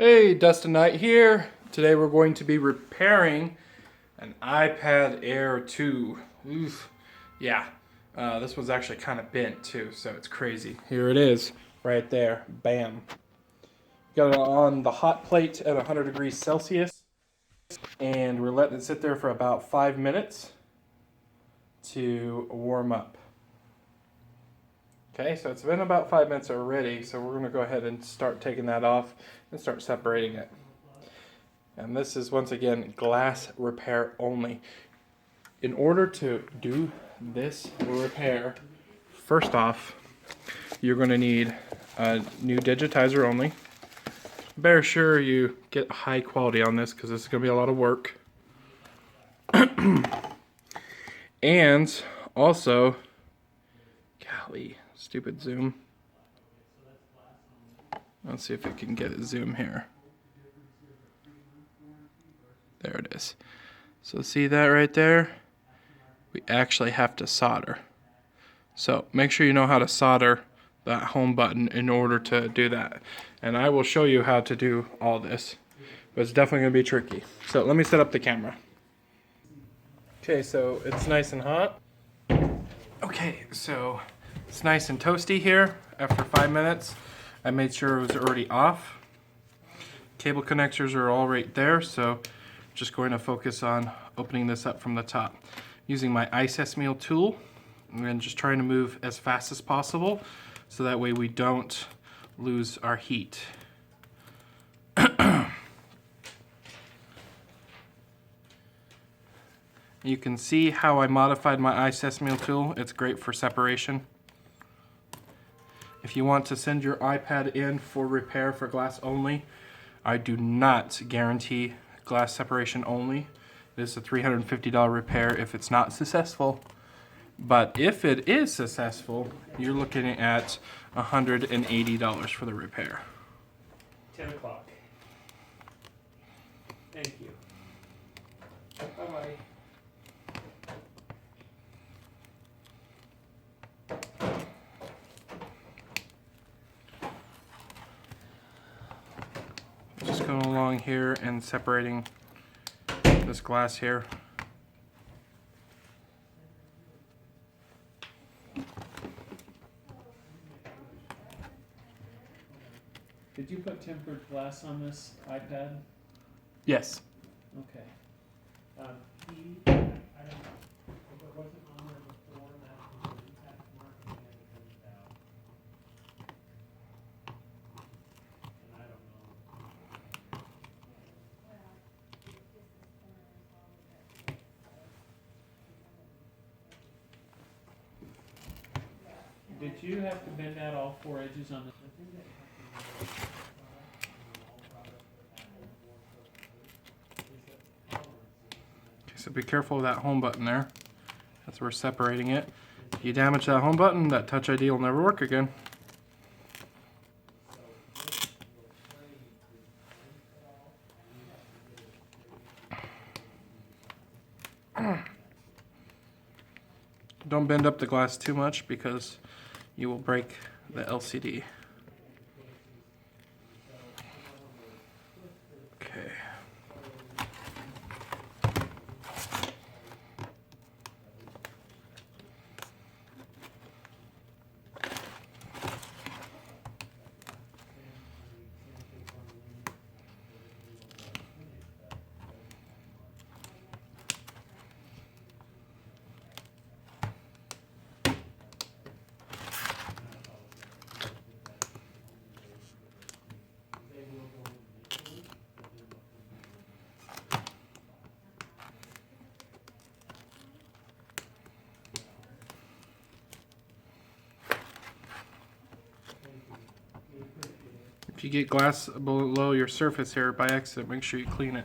Hey, Dustin Knight here. Today we're going to be repairing an iPad Air 2. Oof. Yeah, this one's actually kind of bent too, so it's crazy. Here it is, right there. Bam. Got it on the hot plate at 100 degrees Celsius, and we're letting it sit there for about 5 minutes to warm up. Okay, so it's been about 5 minutes already, so we're going to go ahead and start taking that off and start separating it. And this is, once again, glass repair only. In order to do this repair, first off, you're going to need a new digitizer only. Better sure you get high quality on this because this is going to be a lot of work. And also, golly, stupid zoom. Let's see if it can get a zoom here. There it is. So see that right there? We actually have to solder. So make sure you know how to solder that home button in order to do that. And I will show you how to do all this. But it's definitely going to be tricky. So let me set up the camera. Okay, so it's nice and hot. Okay, so it's nice and toasty here after 5 minutes. I made sure it was already off. Cable connectors are all right there, so just going to focus on opening this up from the top. Using my ice meal tool, and just trying to move as fast as possible so that way we don't lose our heat. You can see how I modified my ice meal tool. It's great for separation. If you want to send your iPad in for repair for glass only, I do not guarantee glass separation only. This is a $350 repair if it's not successful. But if it is successful, you're looking at $180 for the repair. 10 o'clock. Thank you. Bye-bye. Just going along here and separating this glass here. Did you put tempered glass on this iPad? Yes. Okay. I don't know. If it wasn't on there before, that was an impact mark, and we had to print it out. And I don't know. Did you have to bend out all 4 edges on this? So be careful of that home button there. As we're separating it. If you damage that home button, that Touch ID will never work again. Don't bend up the glass too much because you will break the LCD. Okay. If you get glass below your surface here by accident, make sure you clean it.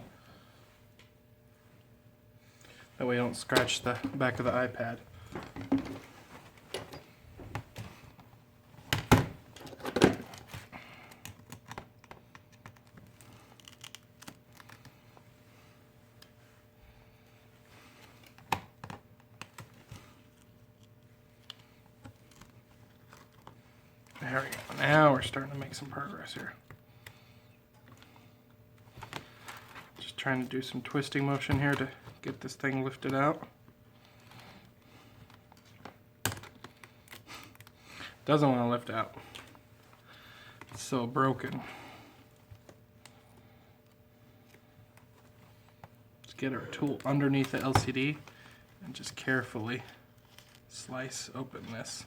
That way you don't scratch the back of the iPad. There we go. Now we're starting to make some progress here. trying to do some twisting motion here to get this thing lifted out. Doesn't want to lift out. It's so broken. Let's get our tool underneath the LCD and just carefully slice open this.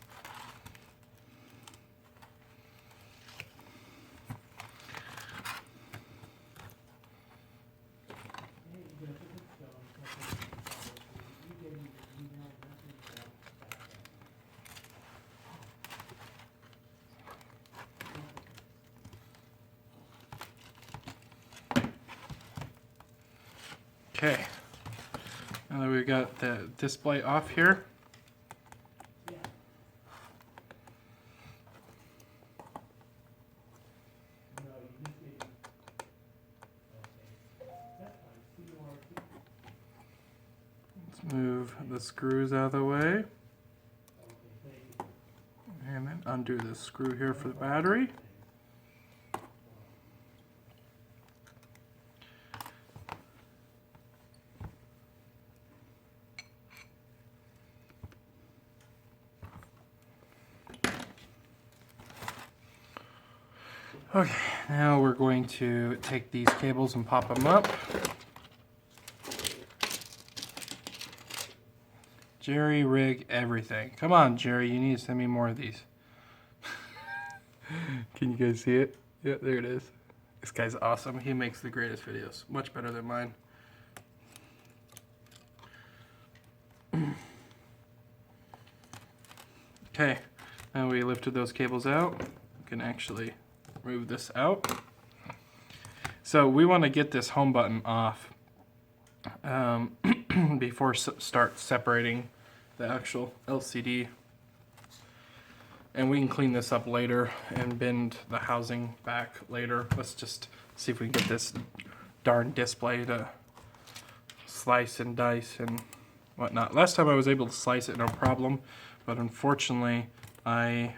Okay, now that we've got the display off here, let's move the screws out of the way, and then undo the screw here for the battery. Okay, now we're going to take these cables and pop them up. Jerry rig everything. Come on, Jerry, you need to send me more of these. Can you guys see it? Yeah, there it is. This guy's awesome. He makes the greatest videos. Much better than mine. Okay, now we lifted those cables out. We can actually move this out. So we want to get this home button off before start separating the actual LCD. And we can clean this up later and bend the housing back later. Let's just see if we can get this darn display to slice and dice and whatnot. Last time I was able to slice it no problem, but unfortunately I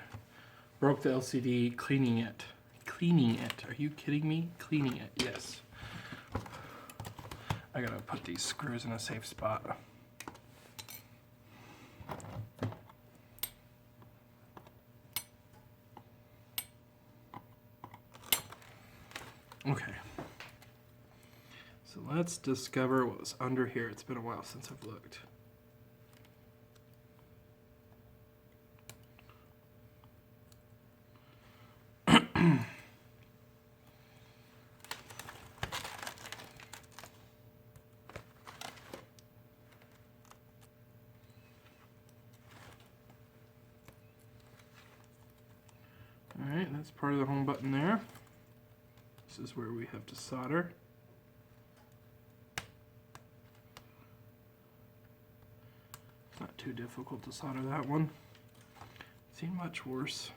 broke the LCD cleaning it. Cleaning it. Are you kidding me? Cleaning it, yes. I gotta put these screws in a safe spot. Okay. So let's discover what was under here. It's been a while since I've looked. Alright, that's part of the home button there. This is where we have to solder. It's not too difficult to solder that one. Seen much worse.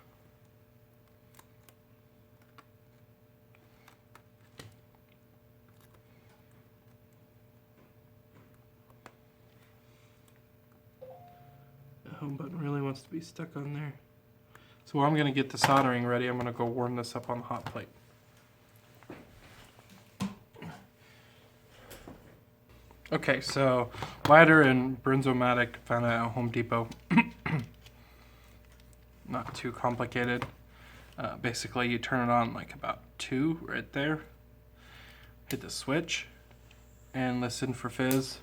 The home button really wants to be stuck on there. So while I'm going to get the soldering ready, I'm going to go warm this up on the hot plate. Okay, so ladder and Brinzomatic found it at Home Depot. Not too complicated. Basically, you turn it on like about 2 right there. Hit the switch and listen for fizz,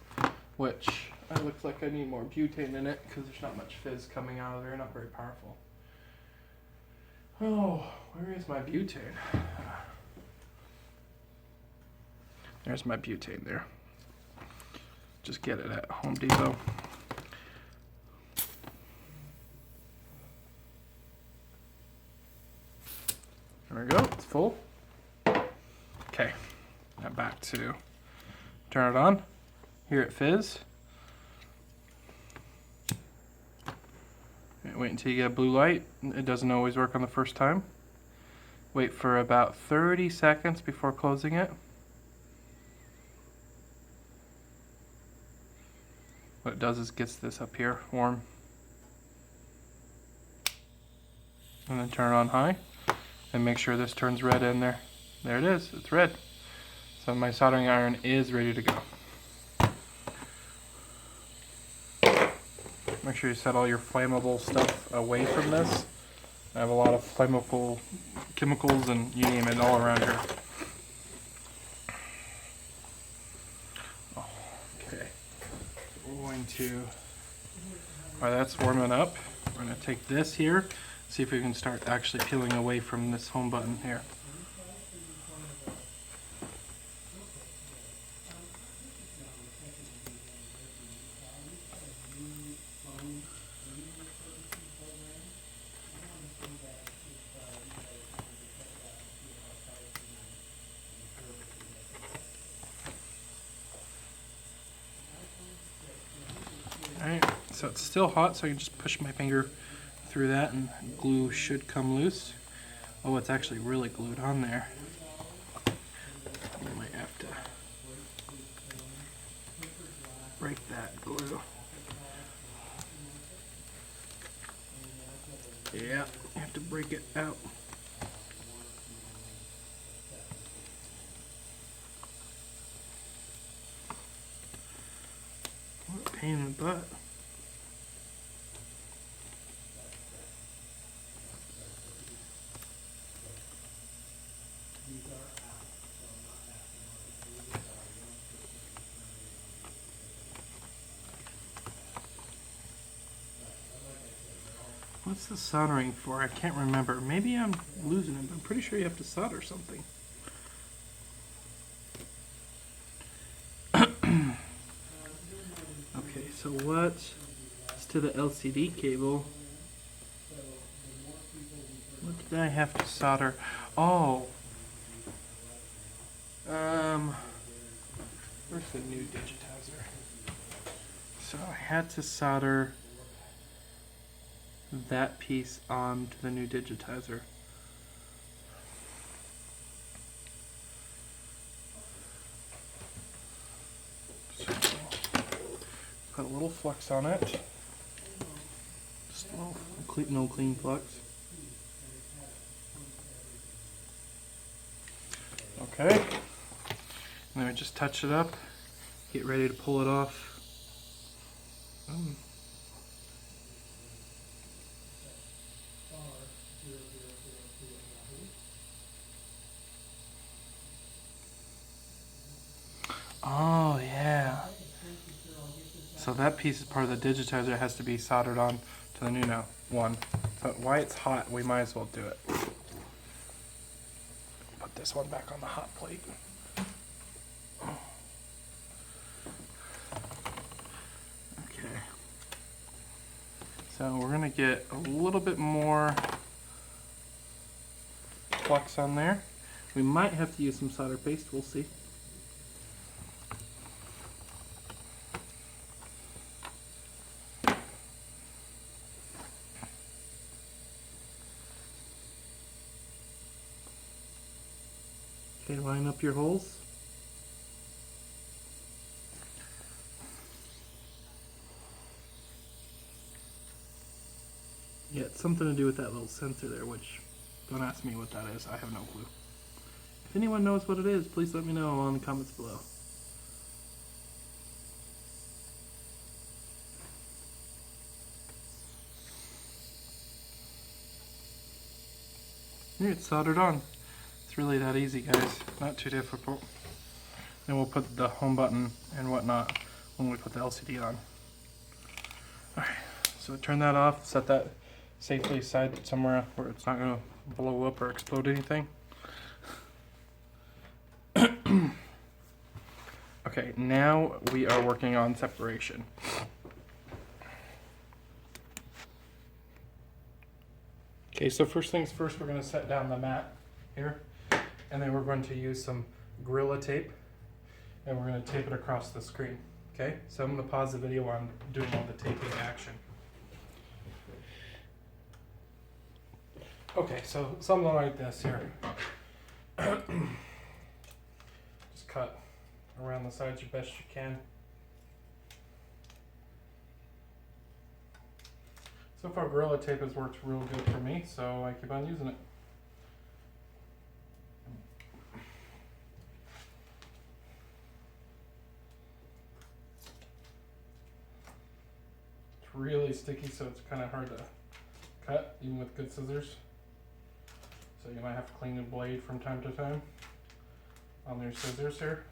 which it looks like I need more butane in it because there's not much fizz coming out of there. Not very powerful. Oh, where is my butane? There's my butane there. Just get it at Home Depot. There we go, it's full. Okay, now back to turn it on. Hear it fizz. Wait until you get a blue light. It doesn't always work on the first time. Wait for about 30 seconds before closing it. What it does is gets this up here warm. And then turn it on high. And make sure this turns red in there. There it is, it's red. So my soldering iron is ready to go. Make sure you set all your flammable stuff away from this. I have a lot of flammable chemicals and you name it all around here. Okay, so we're going to, while that's warming up, we're going to take this here, see if we can start actually peeling away from this home button here. Alright, so it's still hot, so I can just push my finger through that and glue should come loose. Oh, it's actually really glued on there. I might have to break that glue. Yeah, you have to break it out. What a pain in the butt. What's the soldering for? I can't remember. Maybe I'm losing it, but I'm pretty sure you have to solder something. Okay, so what's to the LCD cable? What did I have to solder? Oh. Where's the new digitizer? So I had to solder that piece onto the new digitizer. So put a little flux on it. Just a little no clean flux. Okay. And then we just touch it up. Get ready to pull it off. Oh yeah. So that piece is part of the digitizer. Has to be soldered on to the new one. So while it's hot, we might as well do it. Put this one back on the hot plate. Okay. So we're gonna get a little bit more flux on there. We might have to use some solder paste. We'll see. Okay, line up your holes. Yeah, it's something to do with that little sensor there, which, don't ask me what that is, I have no clue. If anyone knows what it is, please let me know on the comments below. Here, it's soldered on. It's really that easy, guys. Not too difficult. And we'll put the home button and whatnot when we put the LCD on. Alright, so turn that off, set that safely aside somewhere where it's not going to blow up or explode anything. Okay, now we are working on separation. Okay, so first things first, we're going to set down the mat here, and then we're going to use some Gorilla tape, and we're going to tape it across the screen. Okay, so I'm going to pause the video while I'm doing all the taping action. Okay, so something like this here. Just cut around the sides as best you can. So far, Gorilla tape has worked real good for me, so I keep on using it. really sticky, so it's kind of hard to cut, even with good scissors. So you might have to clean the blade from time to time on your scissors here.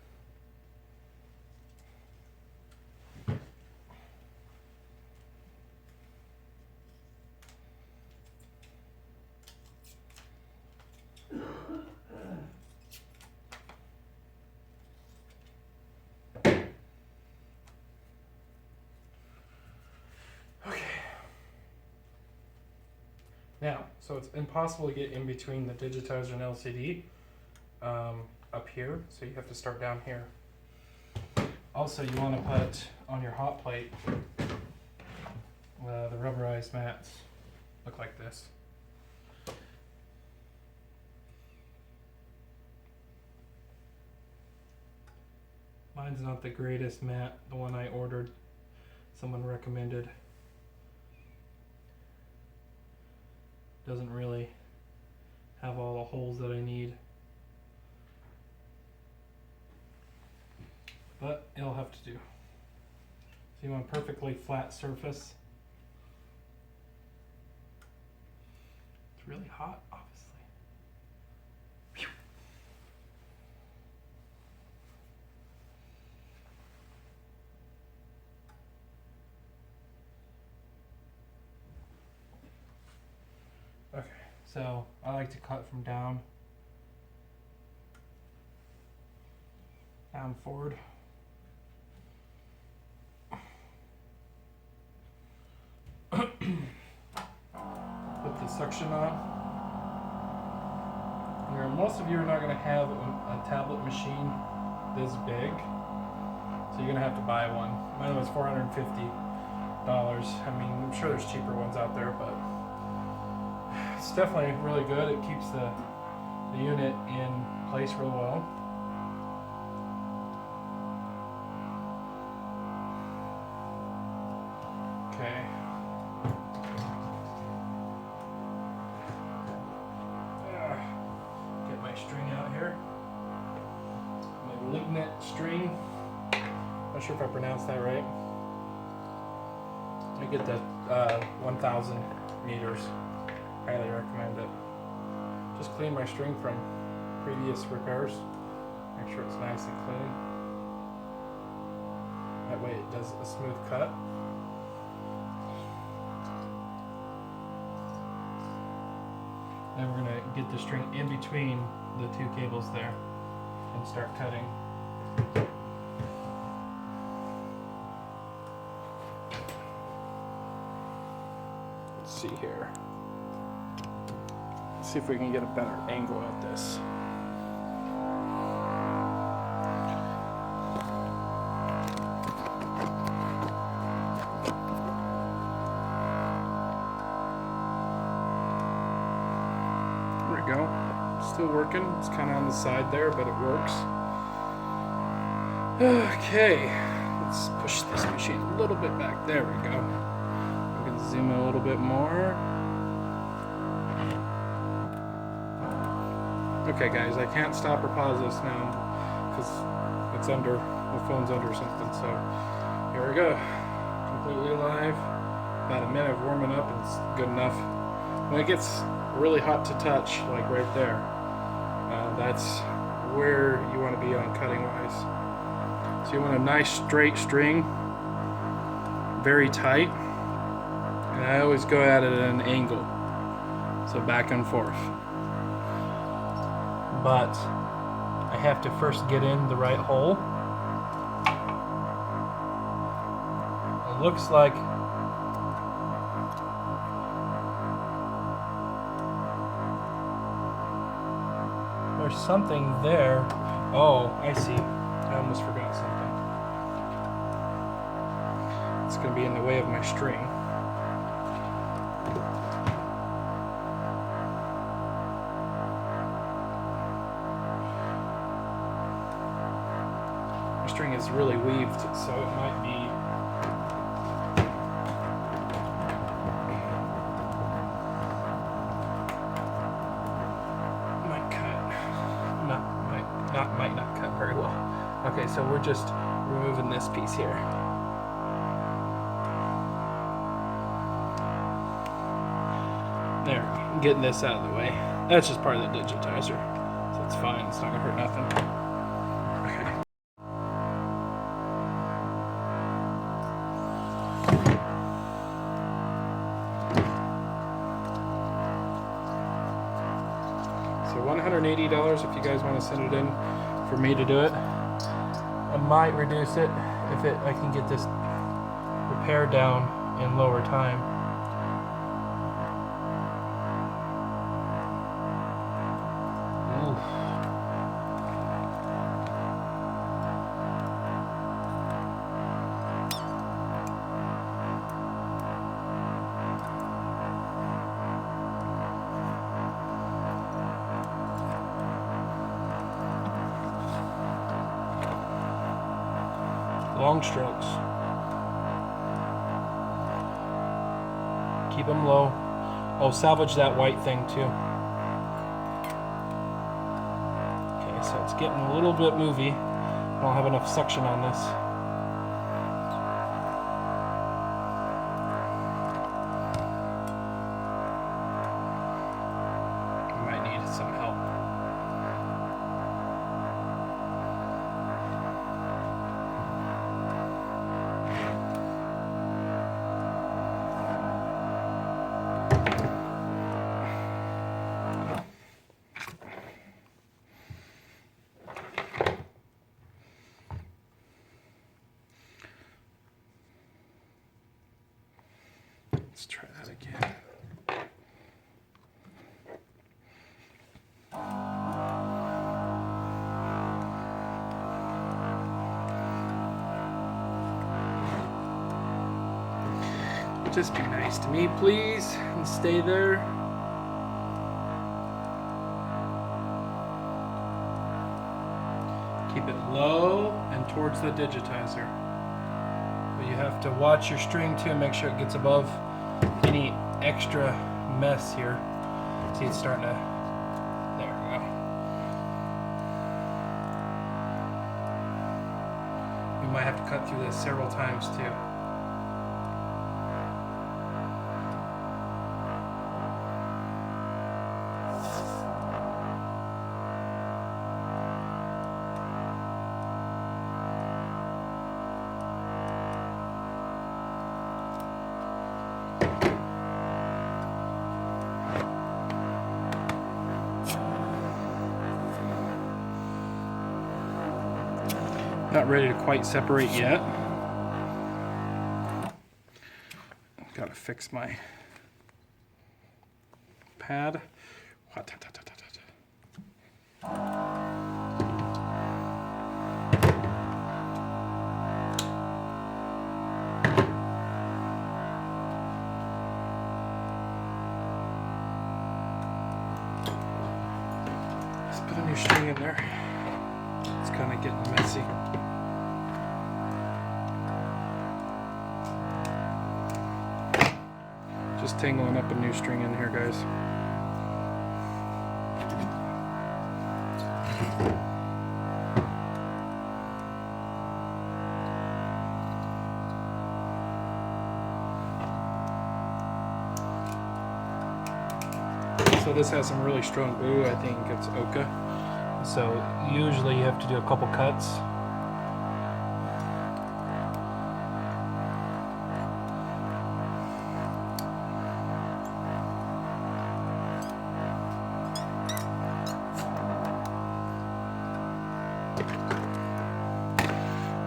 Now, so it's impossible to get in between the digitizer and LCD up here, so you have to start down here. Also, you want to put on your hot plate the rubberized mats look like this. Mine's not the greatest mat, the one I ordered, someone recommended. Doesn't really have all the holes that I need, but it'll have to do. So you want a perfectly flat surface. It's really hot, obviously. Phew. Okay, so I like to cut from down forward. Put the suction on. Where most of you are not going to have a tablet machine this big, so you're going to have to buy one. Mine was $450. I mean, I'm sure there's cheaper ones out there, but it's definitely really good. It keeps the unit in place real well. Okay. Get my string out here. My lignet string. Not sure if I pronounced that right. I get the 1,000 meters. Highly recommend it. Just clean my string from previous repairs. Make sure it's nice and clean. That way it does a smooth cut. Then we're going to get the string in between the two cables there and start cutting. Let's see here. Let's see if we can get a better angle at this. Go. Still working. It's kind of on the side there, but it works. Okay, let's push this machine a little bit back. There we go. We can zoom in a little bit more. Okay, guys, I can't stop or pause this now because it's under, the phone's under something. So here we go. Completely live. About a minute of warming up and it's good enough. When it gets really hot to touch, like right there, that's where you want to be on cutting wise. So you want a nice straight string, very tight, and I always go at it at an angle, so back and forth. But I have to first get in the right hole. It looks like there's something there. Oh, I see. I almost forgot something. It's going to be in the way of my string. My string is really weaved, so it might be might not cut very well. Okay, so we're just removing this piece here. getting this out of the way. That's just part of the digitizer, so it's fine. It's not gonna hurt nothing. Okay. So $180 if you guys want to send it in for me to do it. I might reduce it if I can get this repair down in lower time. Oof. Long strokes. Keep them low. Oh, salvage that white thing too. Okay, so it's getting a little bit movie. I don't have enough suction on this. I might need some help. Let's try that again. Just be nice to me, please, and stay there. Keep it low and towards the digitizer. But you have to watch your string too and make sure it gets above any extra mess here. See, it's starting to, there we go. We might have to cut through this several times too. Not ready to quite separate yet. Gotta fix my pad. Let's put a new string in there. It's kind of getting messy. Just tangling up a new string in here, guys. So this has some really strong glue. I think it's Oka. So usually you have to do a couple cuts.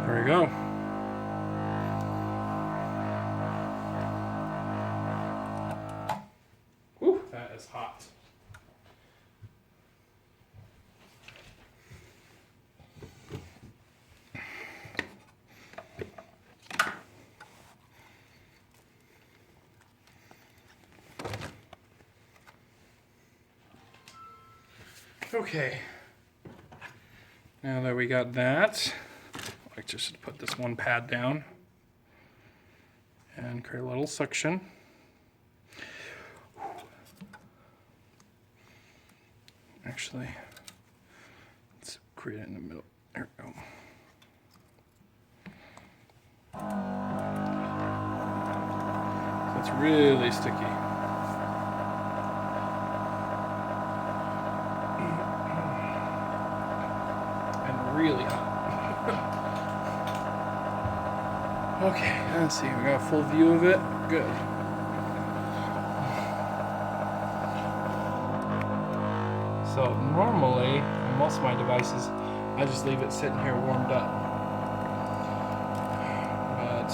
There we go. Whew, that is hot. Okay, now that we got that, I like just to put this one pad down and create a little suction. Actually, let's create it in the middle. There we go. So it's really sticky. really hot. Okay, let's see. We got a full view of it. Good. So normally, on most of my devices, I just leave it sitting here warmed up. But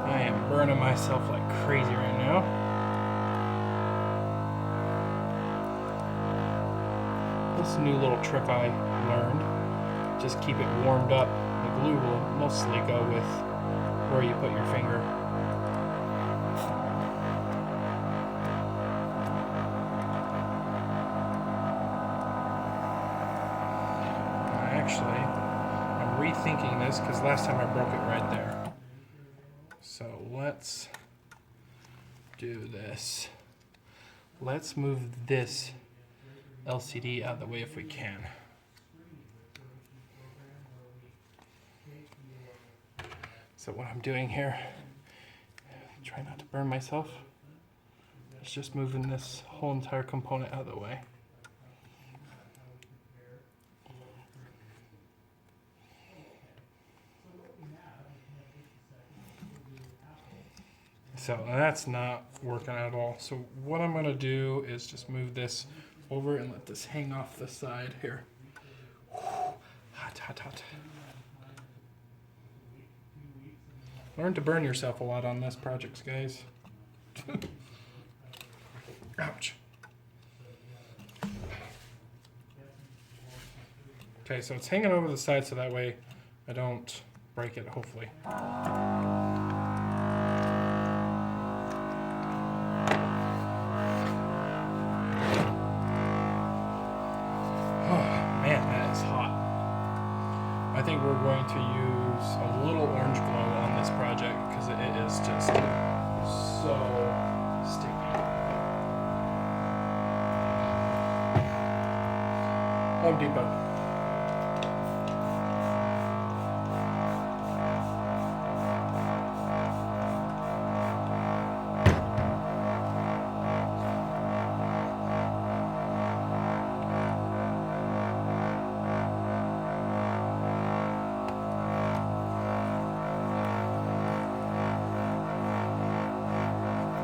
I am burning myself like crazy right now. This is a new little trick I learned. Just keep it warmed up. The glue will mostly go with where you put your finger. Actually, I'm rethinking this because last time I broke it right there. So let's do this. Let's move this LCD out of the way if we can. So what I'm doing here, try not to burn myself, is just moving this whole entire component out of the way. So that's not working at all. So what I'm going to do is just move this over and let this hang off the side here. Hot, hot, hot. Learn to burn yourself a lot on this project, guys. Ouch. Okay, so it's hanging over the side so that way I don't break it, hopefully. I think we're going to use a little orange glow on this project because it is just so sticky. Home Depot.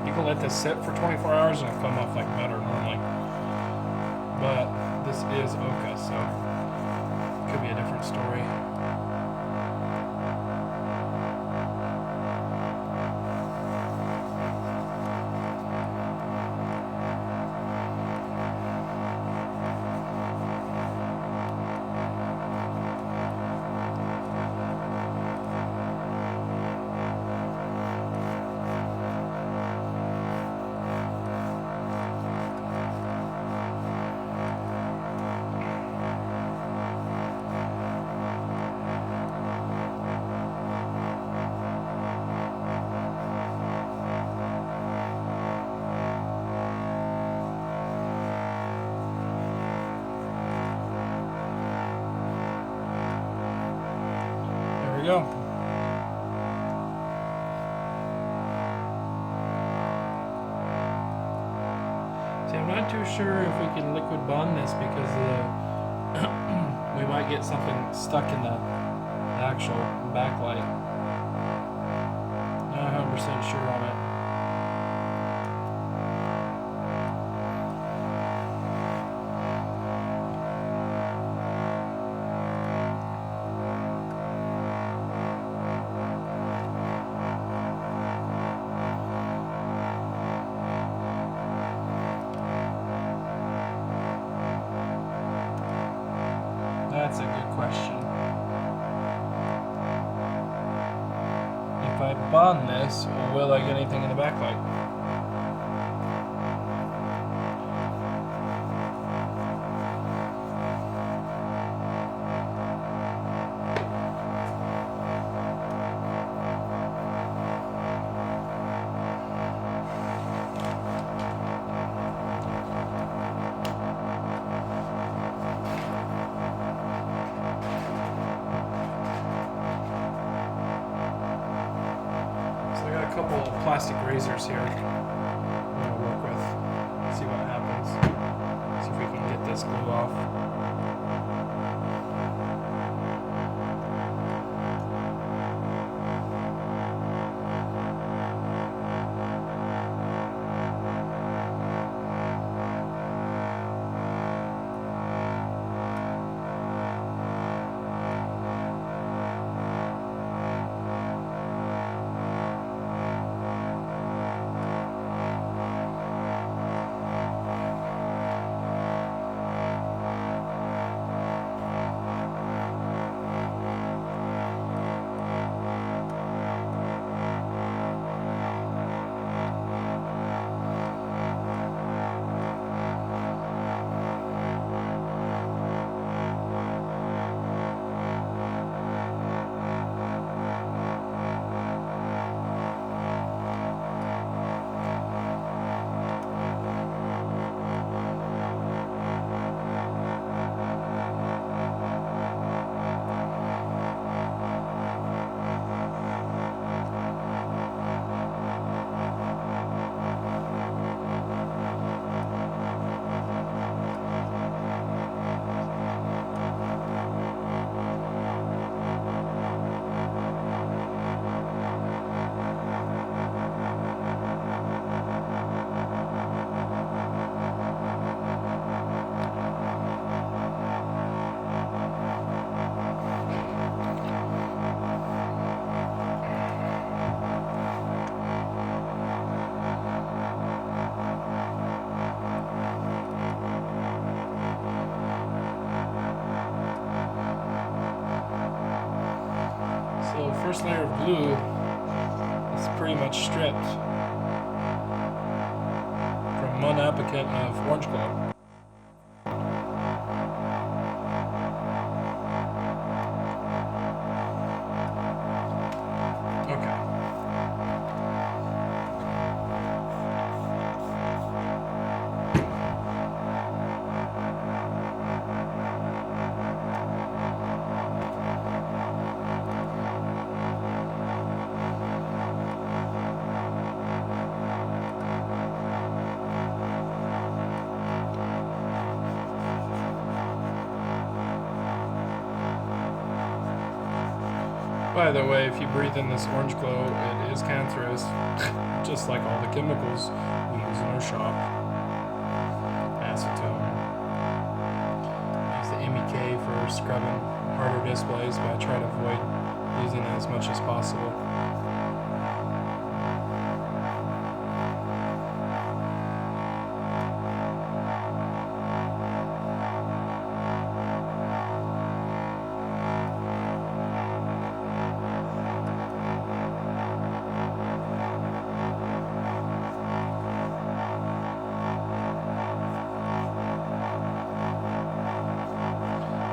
You can let this sit for 24 hours and it'll come off like butter normally. But this is Oka, so it could be a different story. There we go. See, I'm not too sure if we can liquid bond this because we might get something stuck in the actual backlight. Not 100% sure on it. That's a good question. If I bond this, will I get anything in the backlight? A couple of plastic razors here I'm going to work with, see what happens, see if we can get this glue off. first layer of glue is pretty much stripped from one applicant of orange glow. By the way, if you breathe in this orange glow, it is cancerous, just like all the chemicals we use in our shop. Acetone. Use the MEK for scrubbing harder displays, but I try to avoid using it as much as possible.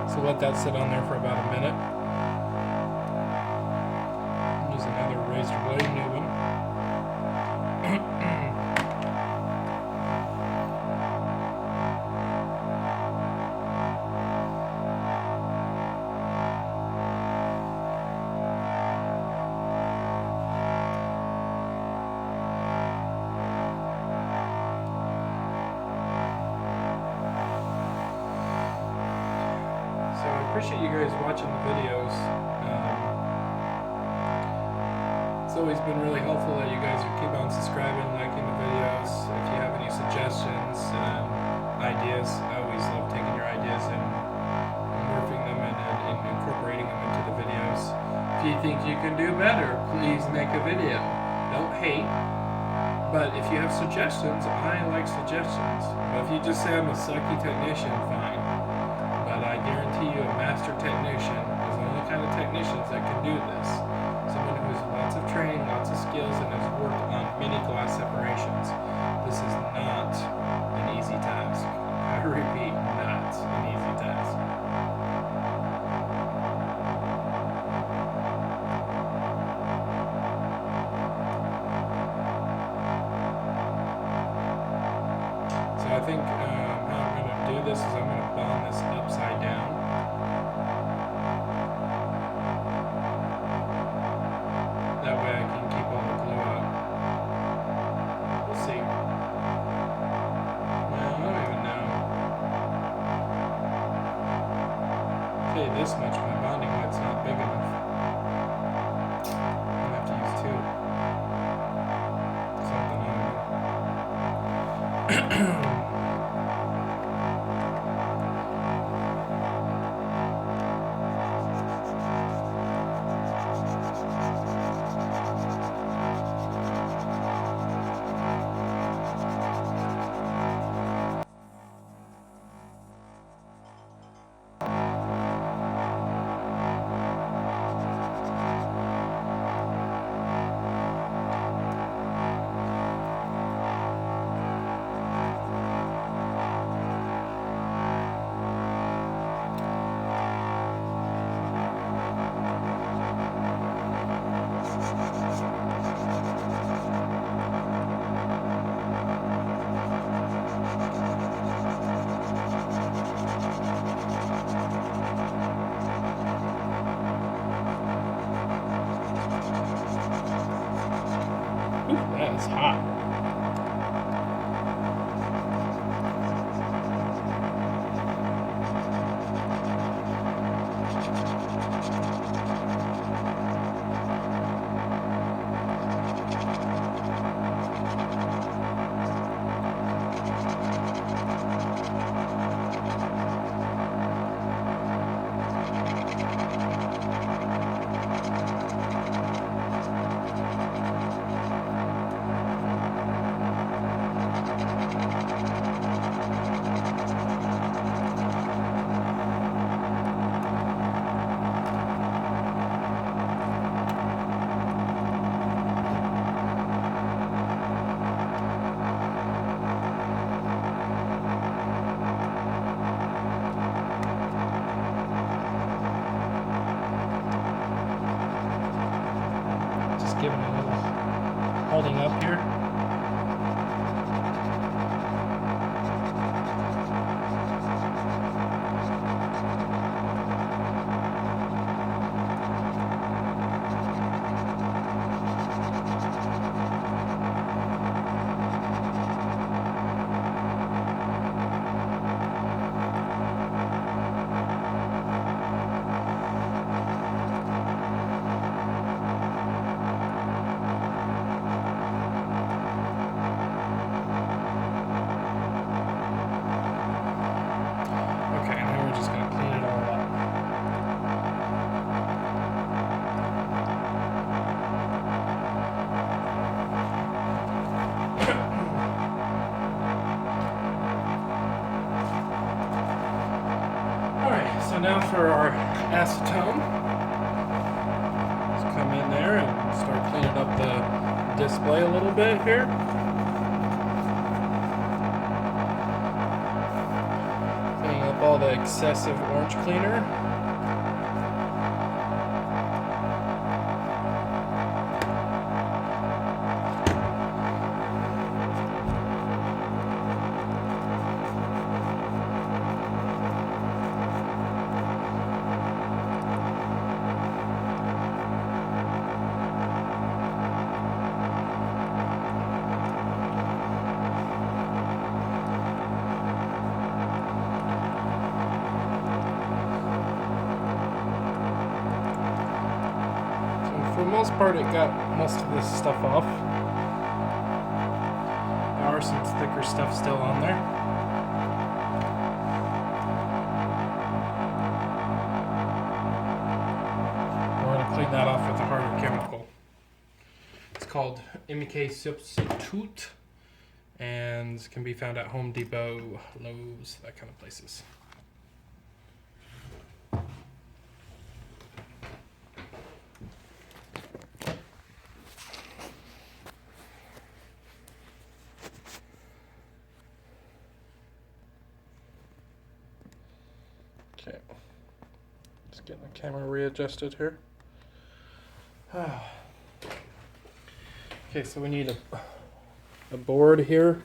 So let that sit on there for about a minute. Use another razor blade, new one. Appreciate you guys watching the videos. It's always been really helpful that you guys keep on subscribing, liking the videos. If you have any suggestions, ideas, I always love taking your ideas and morphing them and incorporating them into the videos. If you think you can do better, please make a video. Don't hate. But if you have suggestions, I like suggestions. But if you just say I'm a sucky technician, fine. But I guarantee you a master technician is the only kind of technicians that can do this. Someone who has lots of training, lots of skills, and has worked on many glass separations. This is not an easy task. I repeat, not an easy task. So I think how I'm going to do this is I'm going to bond this upside down. That way I can keep all the glue out. We'll see. Well, I don't even know. Okay, this much, my bonding light's not big enough. I'm going to have to use two. Something, I don't know. That is hot. giving a little holding up here. Okay, now we're just going to clean it all up. Alright, so now for our acetone. Let's come in there and start cleaning up the display a little bit here. Cleaning up all the excessive orange cleaner. For the most part, it got most of this stuff off. There are some thicker stuff still on there. We're going to clean that off with a harder chemical. It's called MEK Substitute and can be found at Home Depot, Lowe's, that kind of places. Okay, just getting the camera readjusted here. Okay, so we need a board here.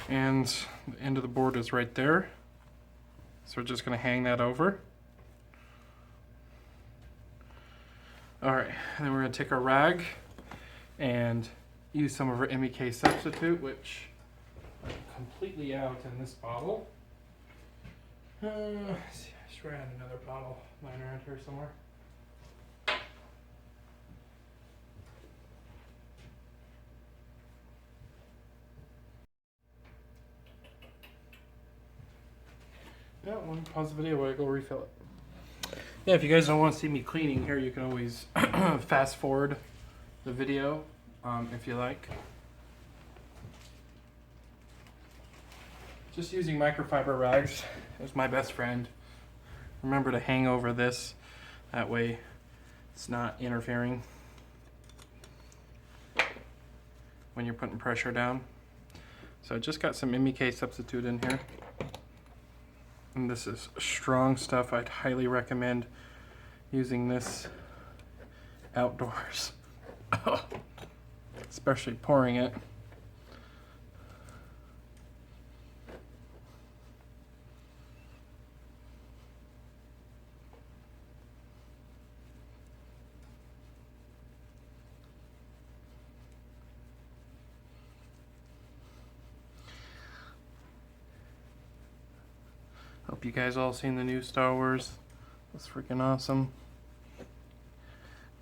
And the end of the board is right there. So we're just going to hang that over. Alright, and then we're going to take our rag and use some of our MEK substitute, which I'm completely out in this bottle. Let's see, I swear I had another bottle lying around here somewhere. Yeah, let me pause the video while I go refill it. Yeah, if you guys don't want to see me cleaning here, you can always fast forward the video if you like. Just using microfiber rags is my best friend. Remember to hang over this, that way it's not interfering when you're putting pressure down. So I just got some MEK substitute in here. And this is strong stuff. I'd highly recommend using this outdoors, especially pouring it. Hope you guys all seen the new Star Wars. That's freaking awesome.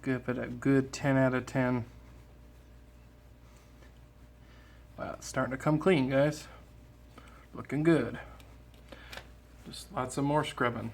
Give it a good 10 out of 10. Wow, it's starting to come clean, guys. Looking good. Just lots of more scrubbing.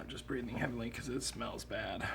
I'm just breathing heavily because it smells bad.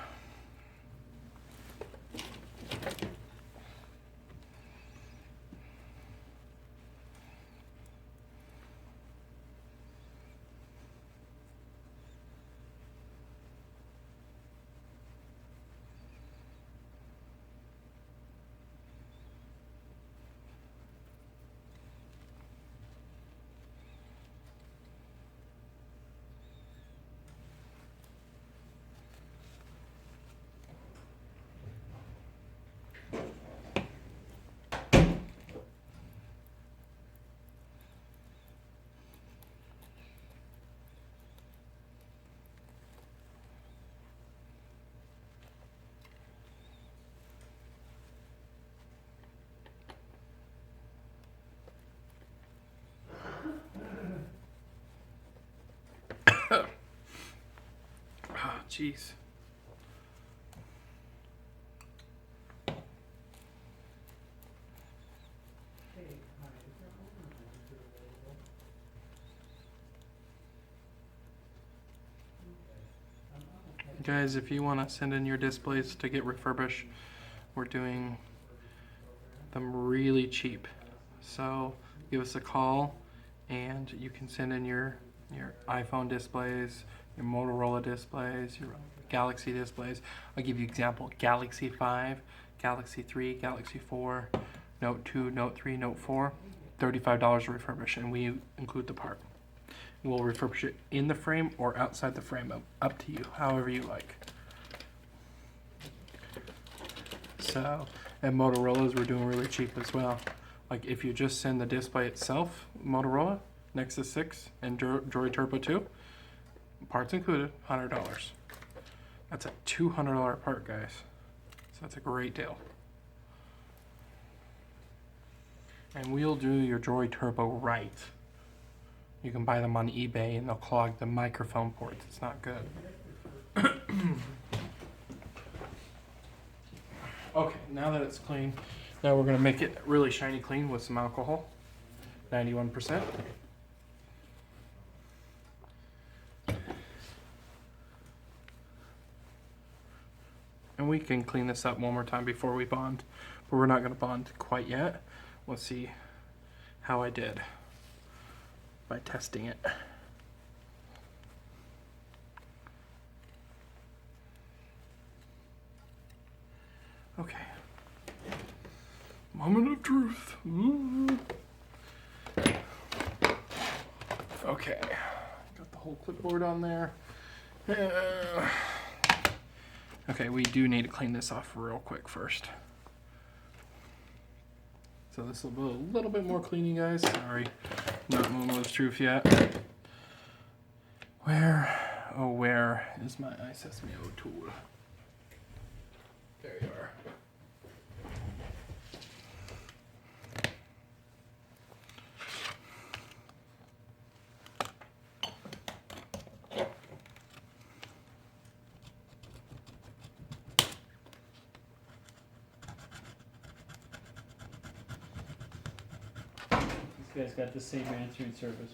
Oh, jeez. Guys, if you want to send in your displays to get refurbished, we're doing them really cheap. So give us a call and you can send in your iPhone displays, your Motorola displays, your Galaxy displays. I'll give you an example. Galaxy 5, Galaxy 3, Galaxy 4, Note 2, Note 3, Note 4, $35 to refurbish, and we include the part. We'll refurbish it in the frame or outside the frame, up to you, however you like. So, and Motorola's we're doing really cheap as well. Like if you just send the display itself, Motorola, Nexus 6 and Droid Turbo 2, parts included, $100. That's a $200 part, guys. So that's a great deal. And we'll do your Droid Turbo right. You can buy them on eBay and they'll clog the microphone ports. It's not good. Okay, now that it's clean, now we're going to make it really shiny clean with some alcohol. 91%. And we can clean this up one more time before we bond, but we're not going to bond quite yet. We'll see how I did by testing it. Okay. Moment of truth. Ooh. Okay. Got the whole clipboard on there. Okay, we do need to clean this off real quick first. So this will be a little bit more cleaning, guys. Sorry, not moment of truth yet. Where is my iSesame tool? There you are. This guy's got the same answering service.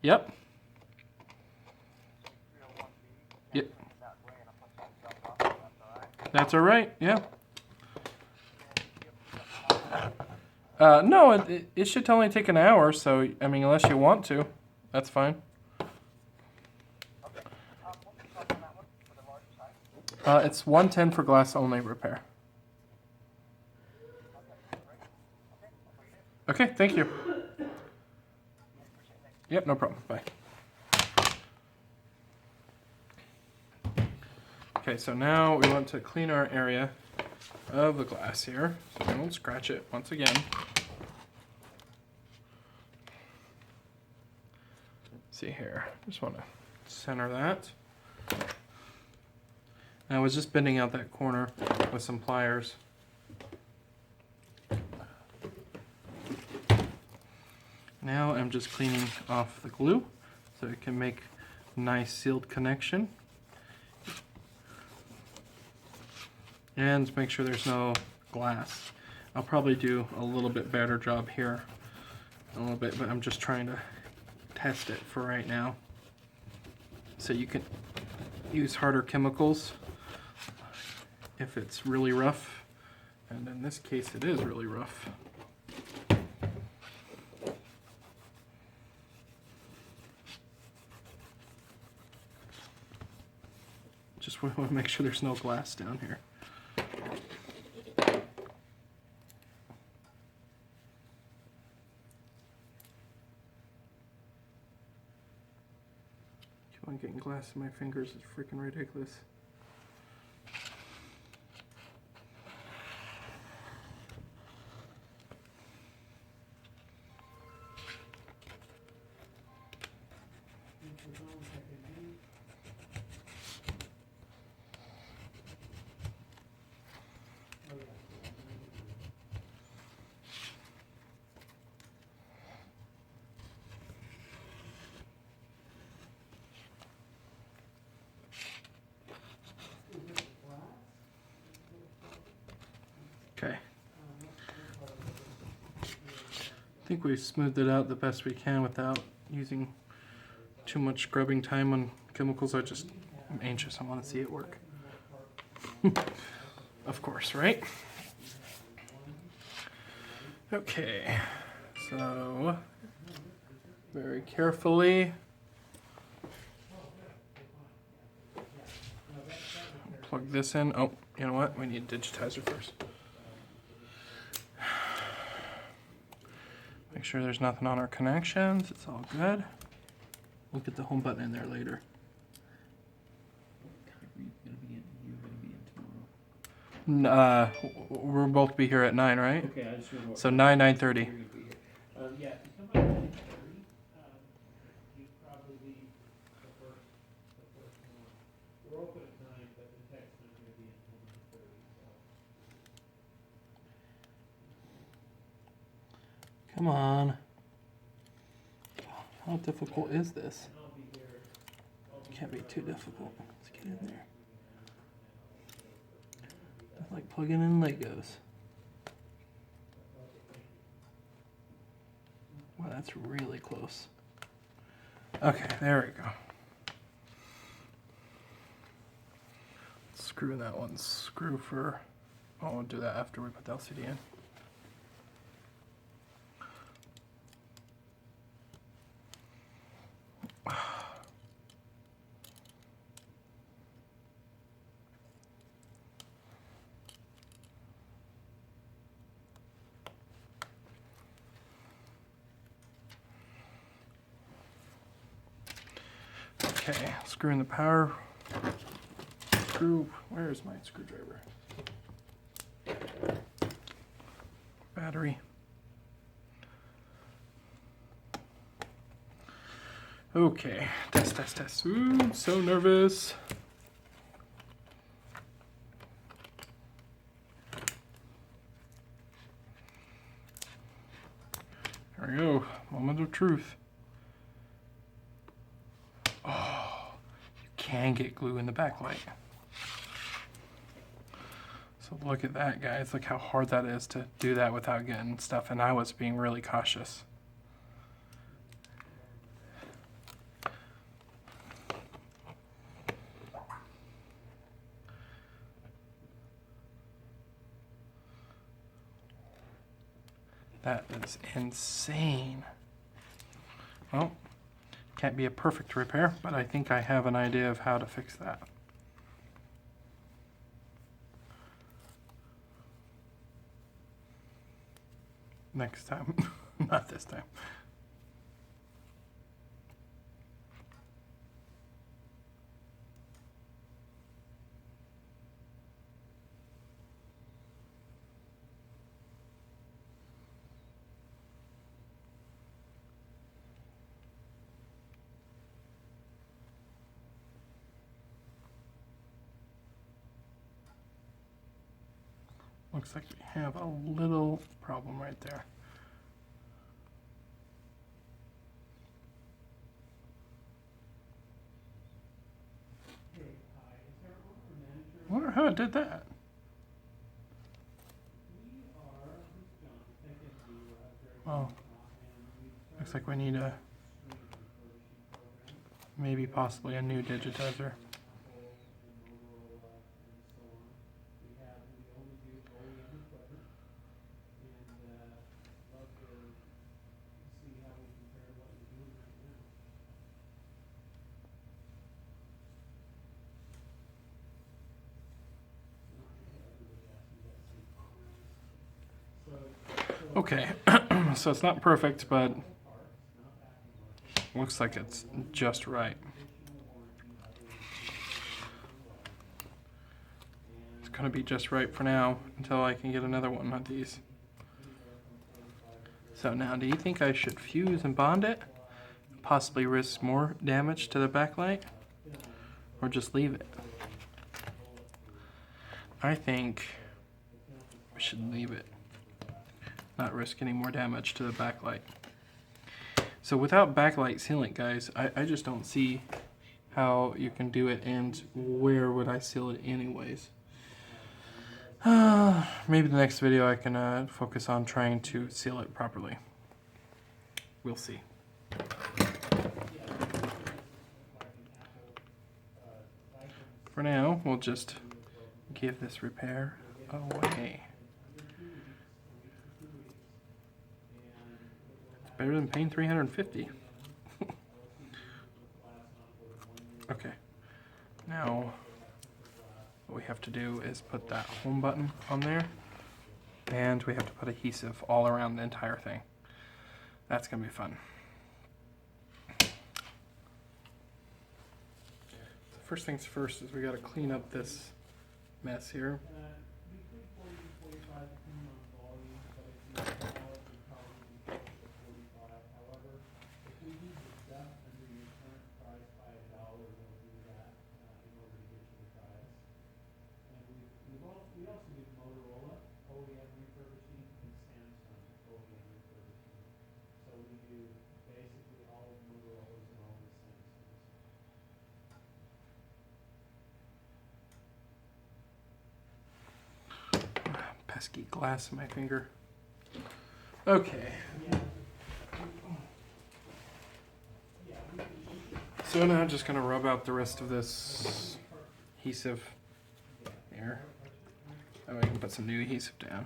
Yep. Yep. That's all right. Yeah. No, it should only take an hour. So I mean, unless you want to, that's fine. It's $110 for glass only repair. Okay, thank you. Yep, no problem. Bye. Okay, so now we want to clean our area of the glass here, so we won't scratch it once again. See here, just want to center that. And I was just bending out that corner with some pliers. Now I'm just cleaning off the glue so it can make a nice sealed connection. And make sure there's no glass. I'll probably do a little bit better job here, a little bit, but I'm just trying to test it for right now. So you can use harder chemicals if it's really rough, and in this case it is really rough. Just want to make sure there's no glass down here. Keep on getting glass in my fingers, it's freaking ridiculous. Okay. I think we've smoothed it out the best we can without using too much scrubbing time on chemicals. I'm anxious. I want to see it work. Of course, right? Okay. So, very carefully plug this in. Oh, you know what? We need a digitizer first. Make sure there's nothing on our connections. It's all good. We'll get the home button in there later. We'll both be here at 9, right? Okay, I just remember. So 9:30. Yeah, if you come by 9:30, you'd probably be the first one. We're open at 9, but the tech's not gonna be until 9:30, so. Come on. How difficult is this? And I'll be here. Can't be too difficult. Let's get in there. It's like plugging in Legos. Wow, that's really close. Okay, there we go. Screw that one. Screw for... Oh, we'll do that after we put the LCD in. Okay, screw in the power screw. Where's my screwdriver? Battery. Okay, test. Ooh, I'm so nervous. There we go, moment of truth. Oh, you can get glue in the backlight. So look at that, guys. Look how hard that is to do that without getting stuff, and I was being really cautious. That is insane. Well, can't be a perfect repair, but I think I have an idea of how to fix that. next time. Not this time. Looks like we have a little problem right there. I wonder how it did that. Well, looks like we need a maybe possibly a new digitizer. Okay, so it's not perfect, but looks like it's just right. It's gonna be just right for now until I can get another one of these. So now, do you think I should fuse and bond it? Possibly risk more damage to the backlight? Or just leave it? I think we should leave it. Not risk any more damage to the backlight. So without backlight sealant, guys, I just don't see how you can do it, and where would I seal it anyways? Maybe the next video I can focus on trying to seal it properly. We'll see. For now, we'll just give this repair away. Better than paying $350. Okay. Now, what we have to do is put that home button on there, and we have to put adhesive all around the entire thing. That's gonna be fun. So first things first is we gotta clean up this mess here. We also do Motorola, OEM refurbishing, and Samsung, OEM refurbishing. So we do basically all of Motorola's and all the Samsungs. Pesky glass in my finger. Okay. So now I'm just gonna rub out the rest of this adhesive here. That way I can put some new adhesive down.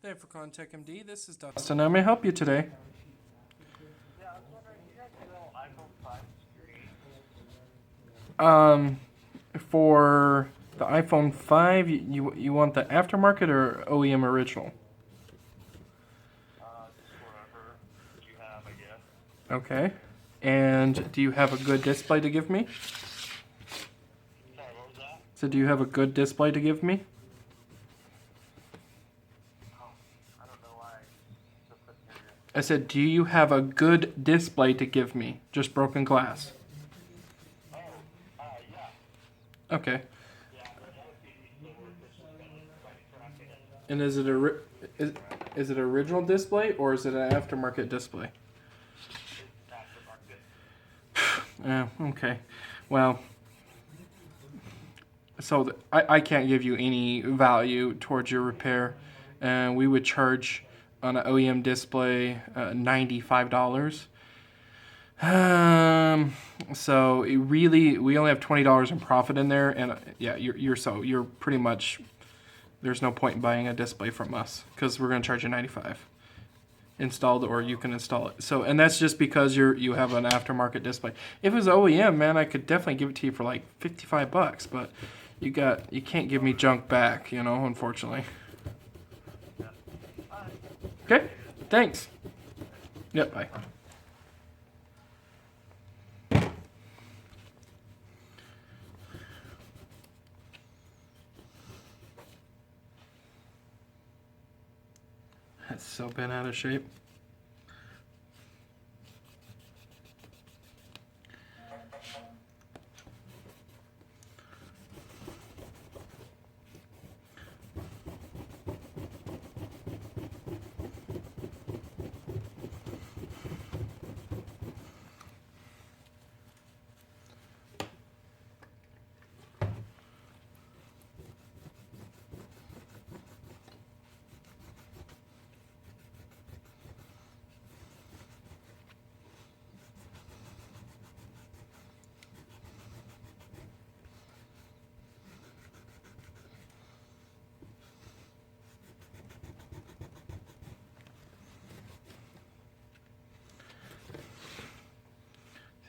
Thank you for calling Tech MD. This is Dustin. How may I help you today? Yeah, I was wondering, you guys do iPhone 5 screen? For the iPhone 5, you want the aftermarket or OEM original? Just whatever you have, I guess. Okay. And do you have a good display to give me? Sorry, what was that? So do you have a good display to give me? Oh, I don't know why I just couldn't hear you. I said, do you have a good display to give me? Just broken glass. Oh, yeah. Okay. Yeah, the LCD still works, it's just kind of like cracking it. And is it is it original display or is it an aftermarket display? It's aftermarket. Okay. Well, so I can't give you any value towards your repair, and we would charge on an OEM display $95. So it really, we only have $20 in profit in there, and yeah, you're pretty much, there's no point in buying a display from us because we're gonna charge you $95 installed, or you can install it. So, and that's just because you have an aftermarket display. If it was OEM, man, I could definitely give it to you for like $55, but you can't give me junk back, you know, unfortunately. Okay, thanks. Yep, bye. That's so bent out of shape.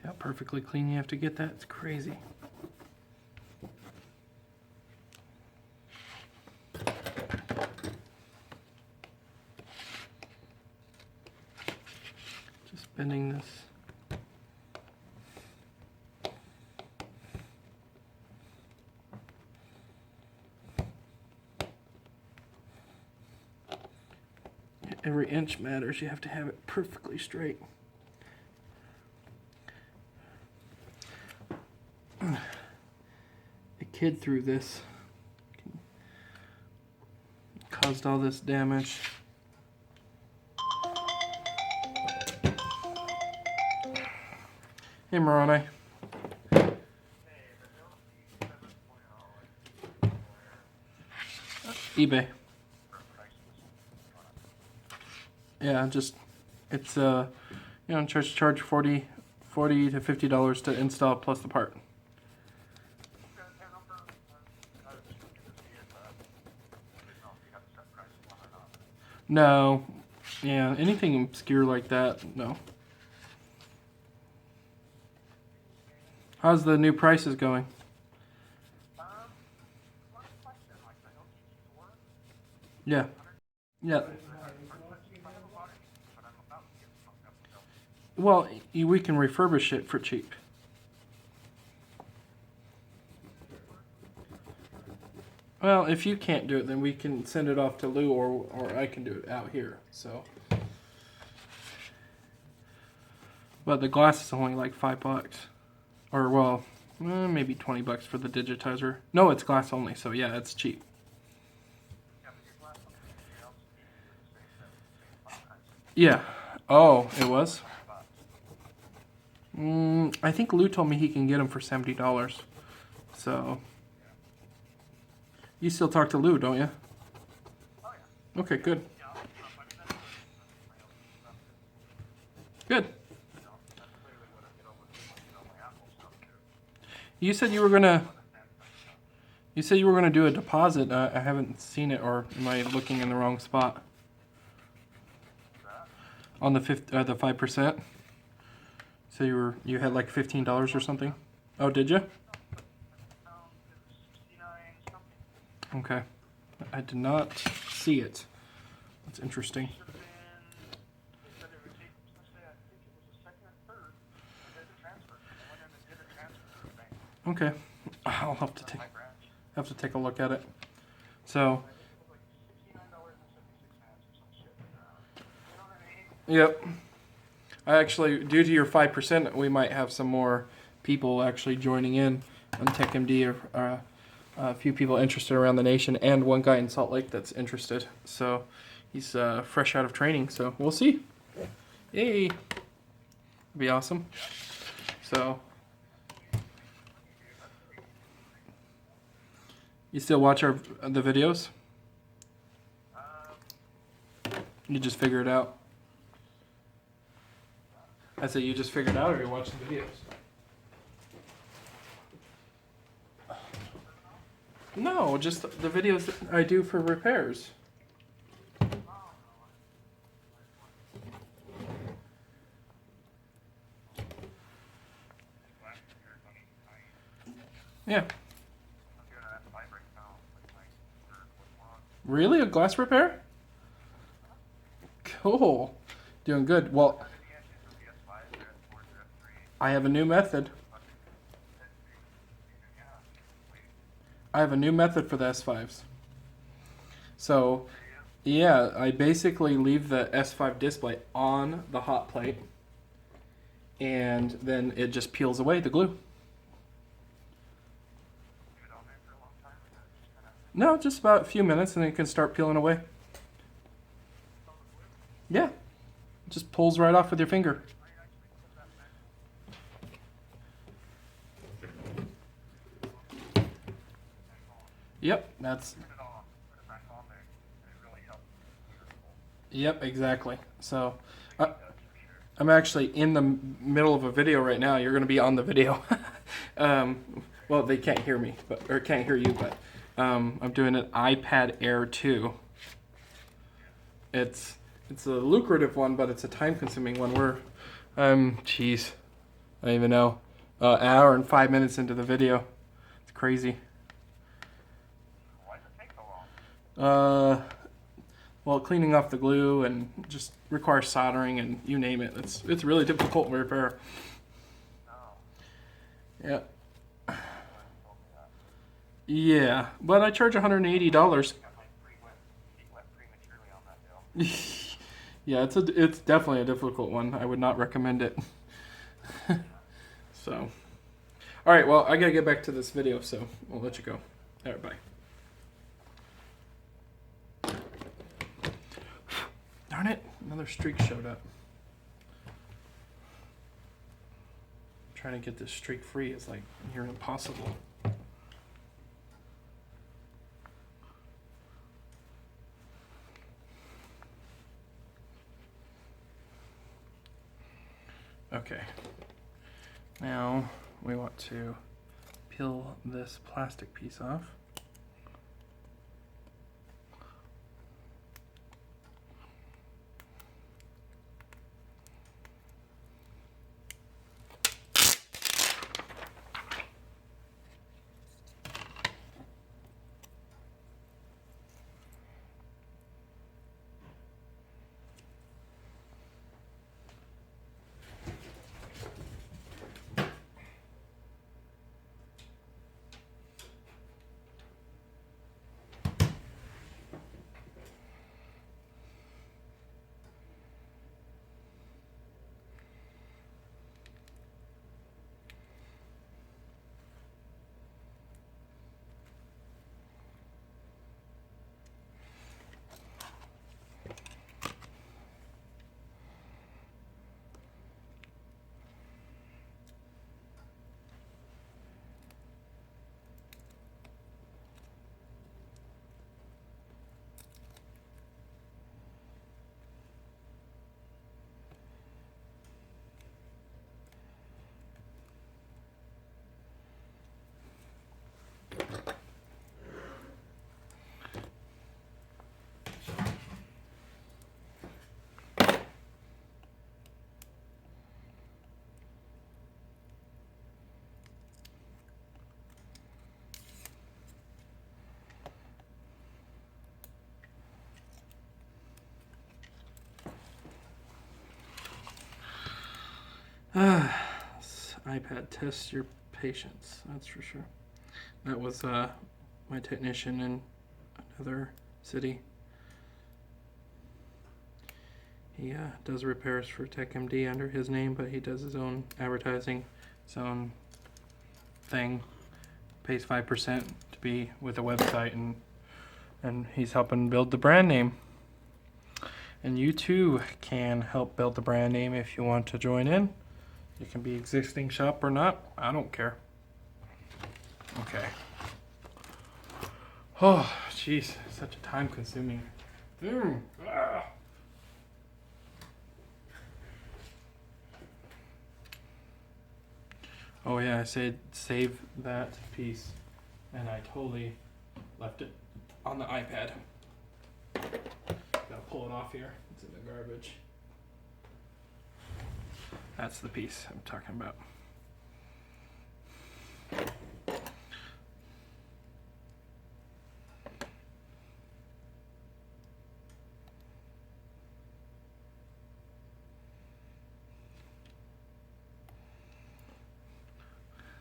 See how perfectly clean you have to get that? It's crazy. Just bending this. Every inch matters. You have to have it perfectly straight. A kid threw this, caused all this damage. Hey, Moroni. eBay. Yeah, just it's you know, charge $40 to $50 to install plus the part. No, yeah, anything obscure like that, no. How's the new prices going? Yeah, yeah. Well, we can refurbish it for cheap. Well, if you can't do it, then we can send it off to Lou, or I can do it out here. So, but the glass is only like $5, or well, maybe $20 for the digitizer. No, it's glass only, so yeah, it's cheap. Yeah. Oh, it was. I think Lou told me he can get them for $70. So, you still talk to Lou, don't you? Okay, good. Good. You said you were gonna. You said you were gonna do a deposit. I haven't seen it, or am I looking in the wrong spot? On the 5%. So you had like $15 or something. Oh, did you? Okay, I did not see it. That's interesting. Okay, I'll have to take a look at it. So, yep. I actually, due to your 5%, we might have some more people actually joining in on Tech MD, or a few people interested around the nation, and one guy in Salt Lake that's interested. So he's fresh out of training, so we'll see. Yay! It'd be awesome. So You still watch the videos? You just figure it out. I said you just figured it out, or you're watching the videos? No, just the videos that I do for repairs. Yeah. Really? A glass repair? Cool. Doing good. Well, I have a new method. I have a new method for the S5s. So, yeah, I basically leave the S5 display on the hot plate, and then it just peels away the glue. No, just about a few minutes, and then it can start peeling away. Yeah, it just pulls right off with your finger. Yep, that's. Yep, exactly. So, I'm actually in the middle of a video right now. You're going to be on the video. Well, they can't hear me, or can't hear you, but I'm doing an iPad Air 2. It's a lucrative one, but it's a time-consuming one. We're, geez, I don't even know, an hour and 5 minutes into the video. It's crazy. Why does it take so long? Well, cleaning off the glue and just requires soldering and you name it. It's really difficult to repair. Yeah. Yeah, but I charge $180. Yeah, it's definitely a difficult one. I would not recommend it. So, all right. Well, I gotta get back to this video, so I'll let you go. All right, bye. Darn it! Another streak showed up. Trying to get this streak free is like near impossible. Okay, now we want to peel this plastic piece off. This iPad tests your patience, that's for sure. That was my technician in another city. He does repairs for Tech MD under his name, but he does his own advertising, his own thing. Pays 5% to be with a website, and he's helping build the brand name. And you too can help build the brand name if you want to join in. You can be existing shop or not. I don't care. Okay. Oh, jeez, such a time-consuming. Oh yeah, I said save that piece, and I totally left it on the iPad. Gotta pull it off here. It's in the garbage. That's the piece I'm talking about.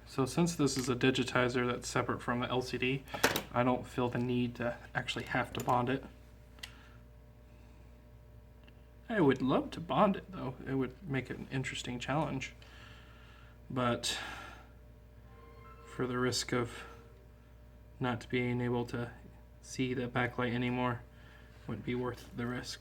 So since this is a digitizer that's separate from the LCD, I don't feel the need to actually have to bond it. I would love to bond it though. It would make it an interesting challenge. But for the risk of not being able to see the backlight anymore, wouldn't be worth the risk.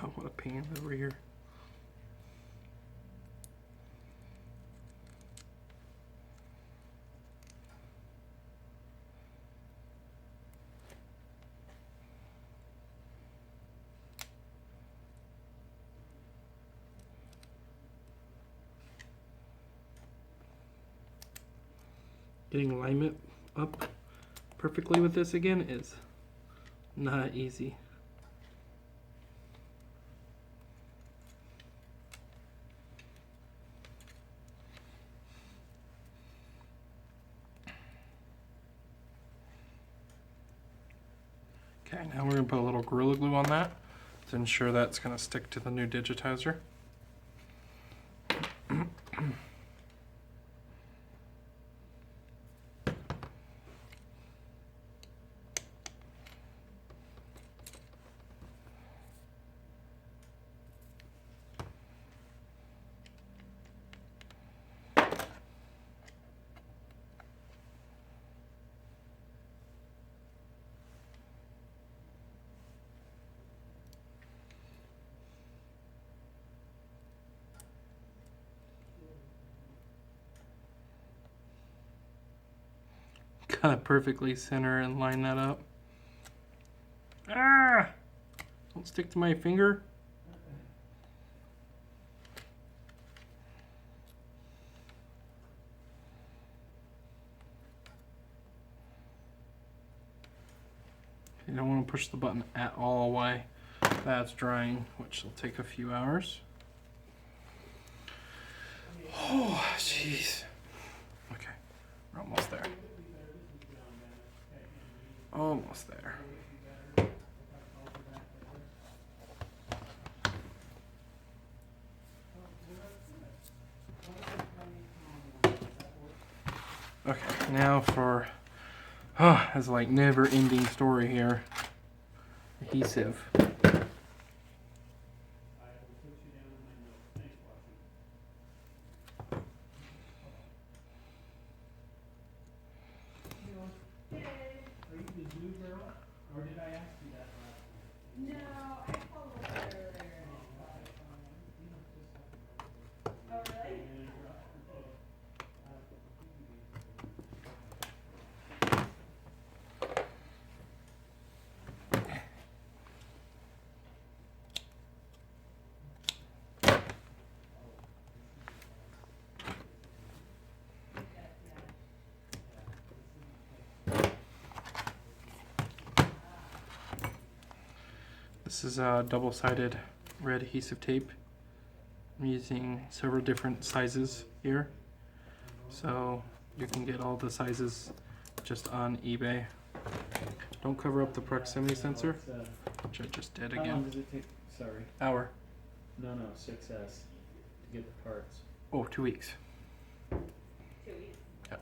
God, what a pain over here. Getting alignment up perfectly with this again is not easy. Okay, now we're going to put a little Gorilla Glue on that to ensure that's going to stick to the new digitizer. Gotta perfectly center and line that up. Ah! Don't stick to my finger. You don't want to push the button at all while that's drying, which will take a few hours. Oh, jeez. Okay, we're almost there. Almost there. Okay, now for it's like never-ending story here. Adhesive. Are you the zoo girl? Or did I ask you that last night? No, I called a little bit earlier and I thought it was on. Oh, really? This is a double-sided red adhesive tape. I'm using several different sizes here, so you can get all the sizes just on eBay. Don't cover up the proximity sensor, which I just did How long again. does it take? Sorry. Hour. No, 6S to get the parts. Oh, 2 weeks. 2 weeks. Yep.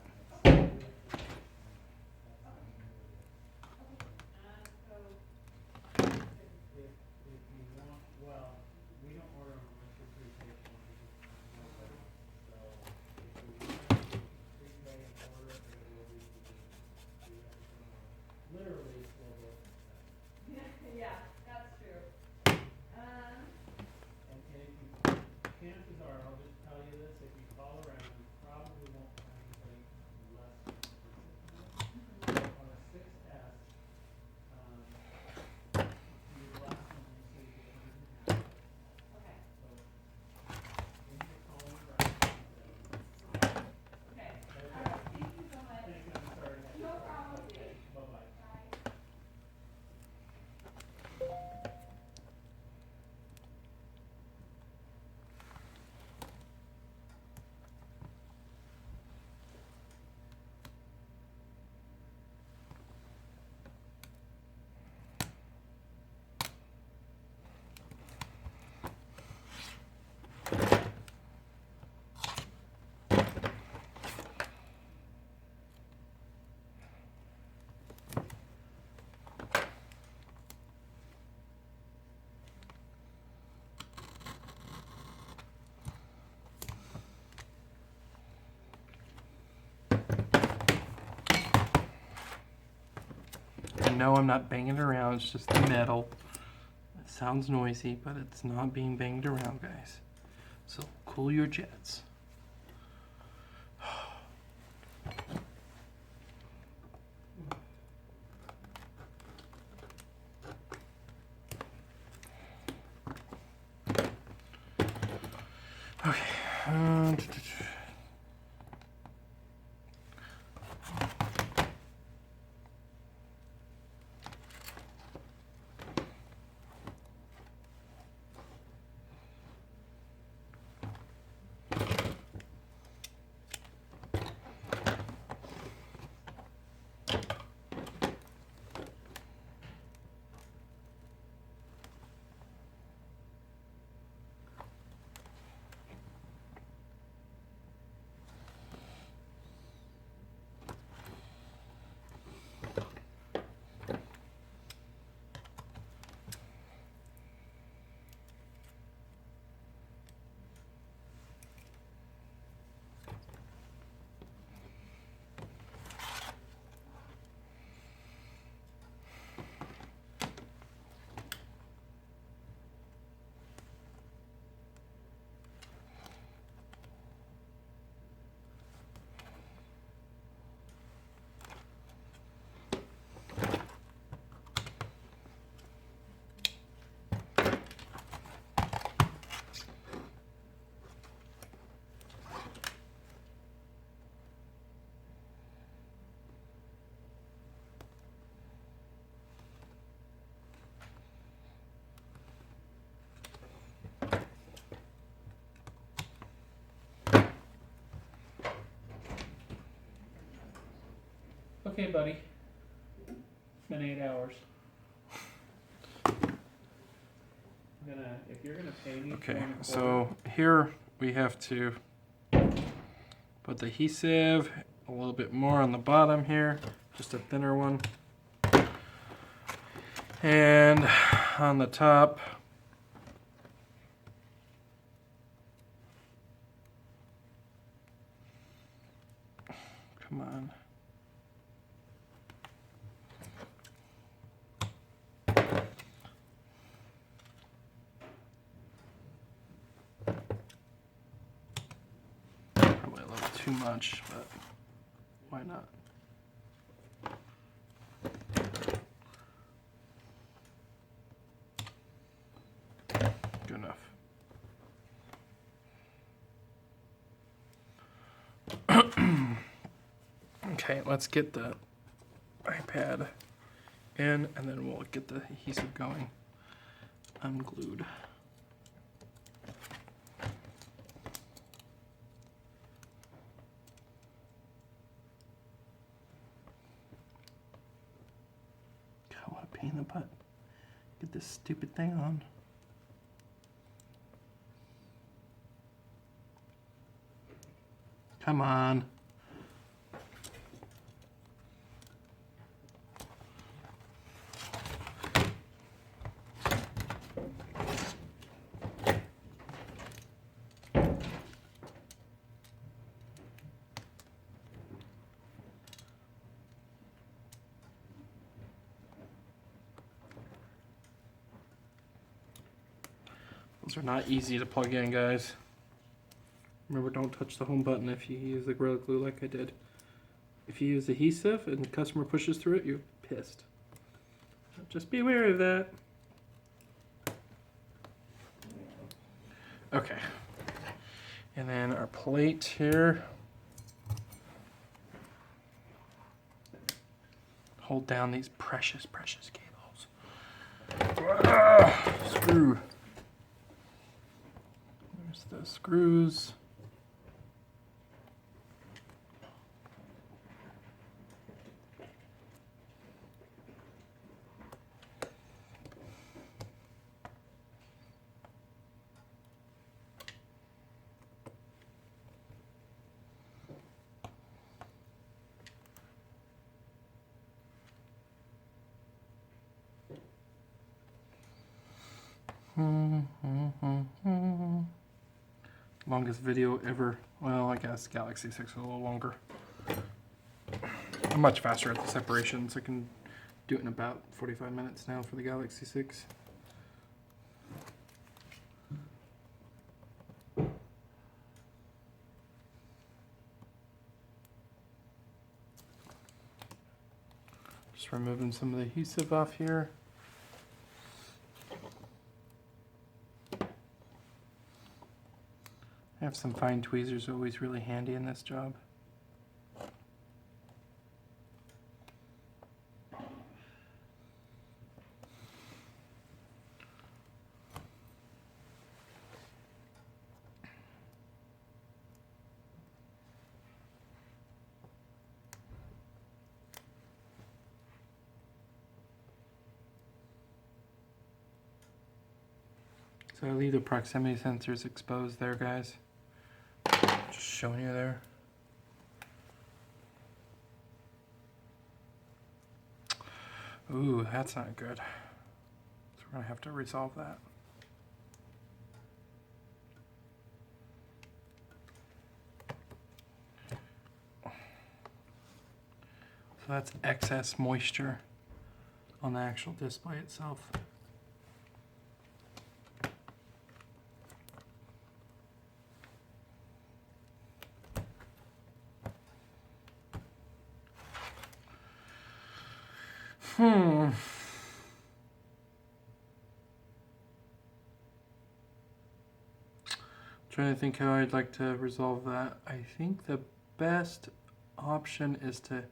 know I'm not banging it around, it's just the metal. It sounds noisy, but it's not being banged around, guys. So cool your jets. Okay. Okay, buddy. It's been 8 hours. If you're gonna pay me. Okay, so here we have to put the adhesive a little bit more on the bottom here, just a thinner one. And on the top, come on. Probably a little too much, but why not? Good enough. Okay, let's get the iPad in, and then we'll get the adhesive going. Unglued. God, what a pain in the butt. Get this stupid thing on. Come on. Those are not easy to plug in, guys. Remember, don't touch the home button if you use the Gorilla Glue like I did. If you use adhesive and the customer pushes through it, you're pissed. Just be aware of that. Okay. And then our plate here. Hold down these precious, precious cables. Screw. There's the screws. Longest video ever. Well, I guess Galaxy 6 is a little longer. I'm much faster at the separations. I can do it in about 45 minutes now for the Galaxy 6. Just removing some of the adhesive off here. I have some fine tweezers, always really handy in this job. So I leave the proximity sensors exposed there, guys. Just showing you there. Ooh, that's not good. So we're gonna have to resolve that. So that's excess moisture on the actual display itself. Trying to think how I'd like to resolve that. I think the best option is to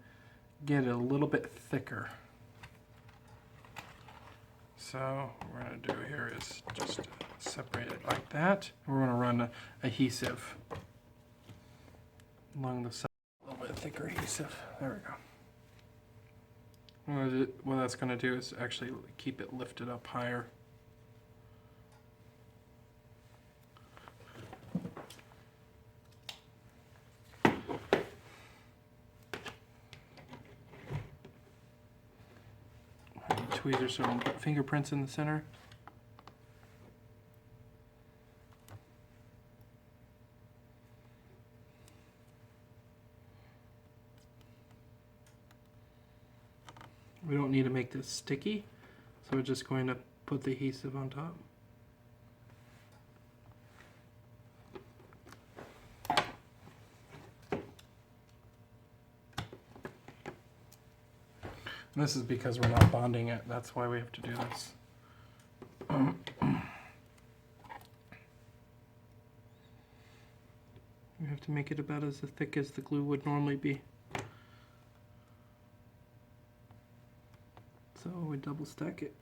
get it a little bit thicker. So what we're going to do here is just separate it like that. We're going to run adhesive along the side. A little bit thicker adhesive. There we go. What that's going to do is actually keep it lifted up higher. Tweezers so don't put fingerprints in the center. We don't need to make this sticky, so we're just going to put the adhesive on top. And this is because we're not bonding it, that's why we have to do this. We have to make it about as thick as the glue would normally be. So we double stack it.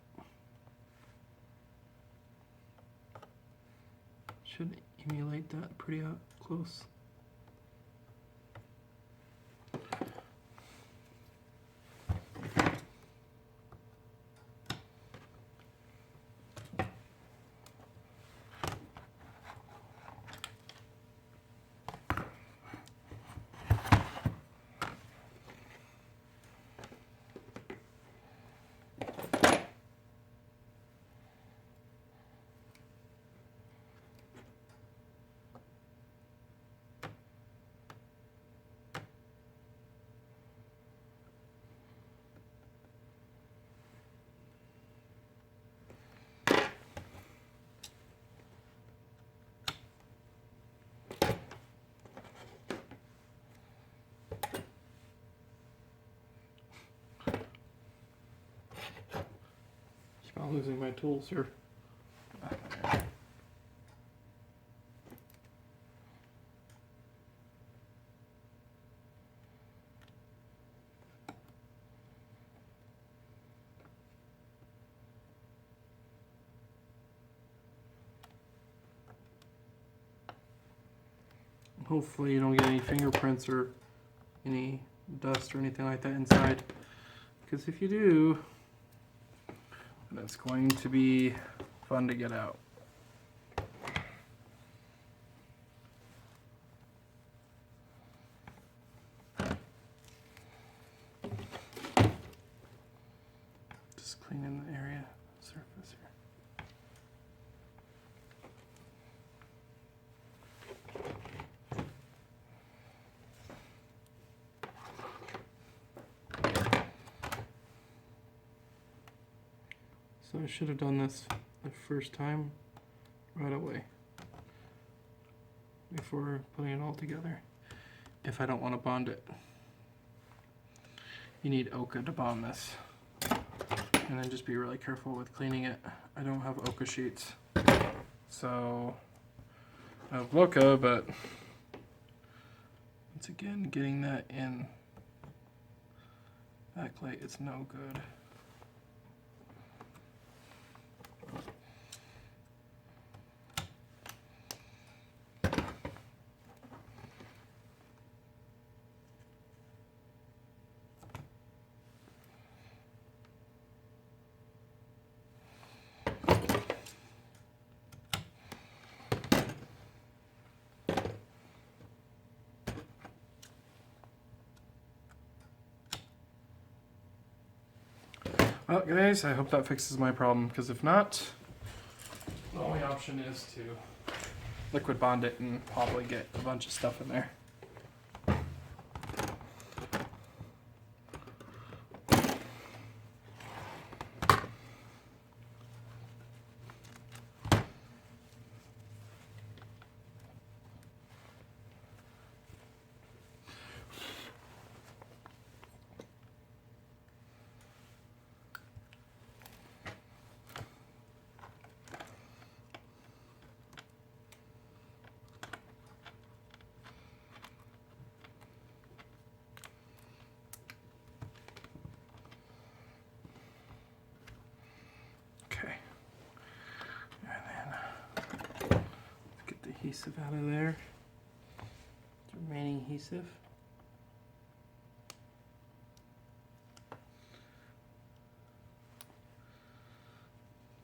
Should emulate that pretty close. I'm losing my tools here. Hopefully you don't get any fingerprints or any dust or anything like that inside, because if you do, that's going to be fun to get out. Just cleaning the area surface here. So I should have done this the first time right away before putting it all together. If I don't want to bond it. You need Oka to bond this. And then just be really careful with cleaning it. I don't have Oka sheets. So I have Loka, but once again, getting that in backlight is no good. Well, guys, I hope that fixes my problem, because if not, the only option is to liquid bond it and probably get a bunch of stuff in there. Okay. And then let's get the adhesive out of there. The remaining adhesive.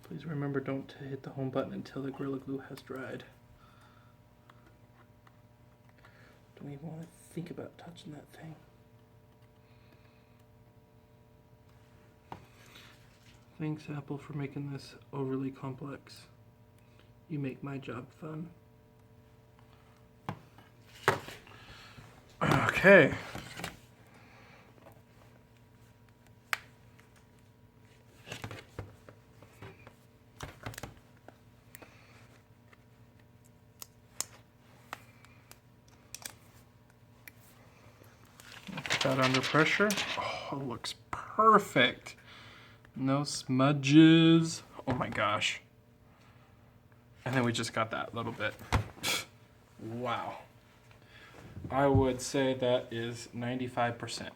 Please remember, don't hit the home button until the Gorilla Glue has dried. Don't even want to think about touching that thing. Thanks, Apple, for making this overly complex. You make my job fun. Okay. Put that under pressure. Oh, it looks perfect. No smudges. Oh my gosh. And then we just got that little bit. Wow. I would say that is 95%.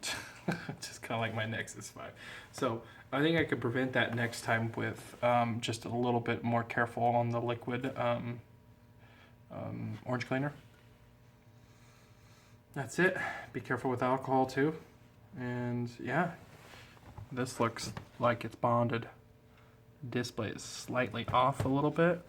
Just kind of like my Nexus 5. So I think I could prevent that next time with just a little bit more careful on the liquid orange cleaner. That's it. Be careful with alcohol too. And yeah, this looks like it's bonded. Display is slightly off a little bit.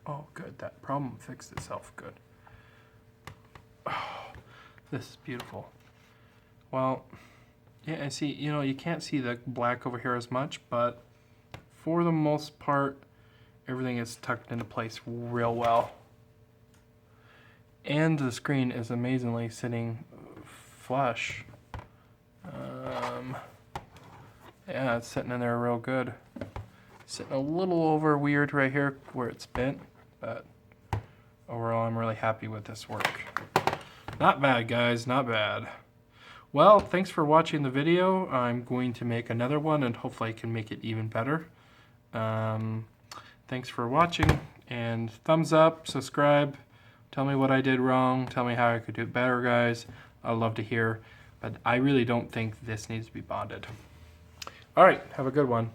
Oh, good. That problem fixed itself. Good. Oh, this is beautiful. Well, yeah, I see, you know, you can't see the black over here as much, but for the most part, everything is tucked into place real well. And the screen is amazingly sitting flush. Yeah, it's sitting in there real good. Sitting a little over weird right here where it's bent, but overall I'm really happy with this work. Not bad, guys, not bad. Well, thanks for watching the video. I'm going to make another one and hopefully I can make it even better. Thanks for watching, and thumbs up, subscribe, tell me what I did wrong, tell me how I could do it better, guys. I'd love to hear, but I really don't think this needs to be bonded. All right, have a good one.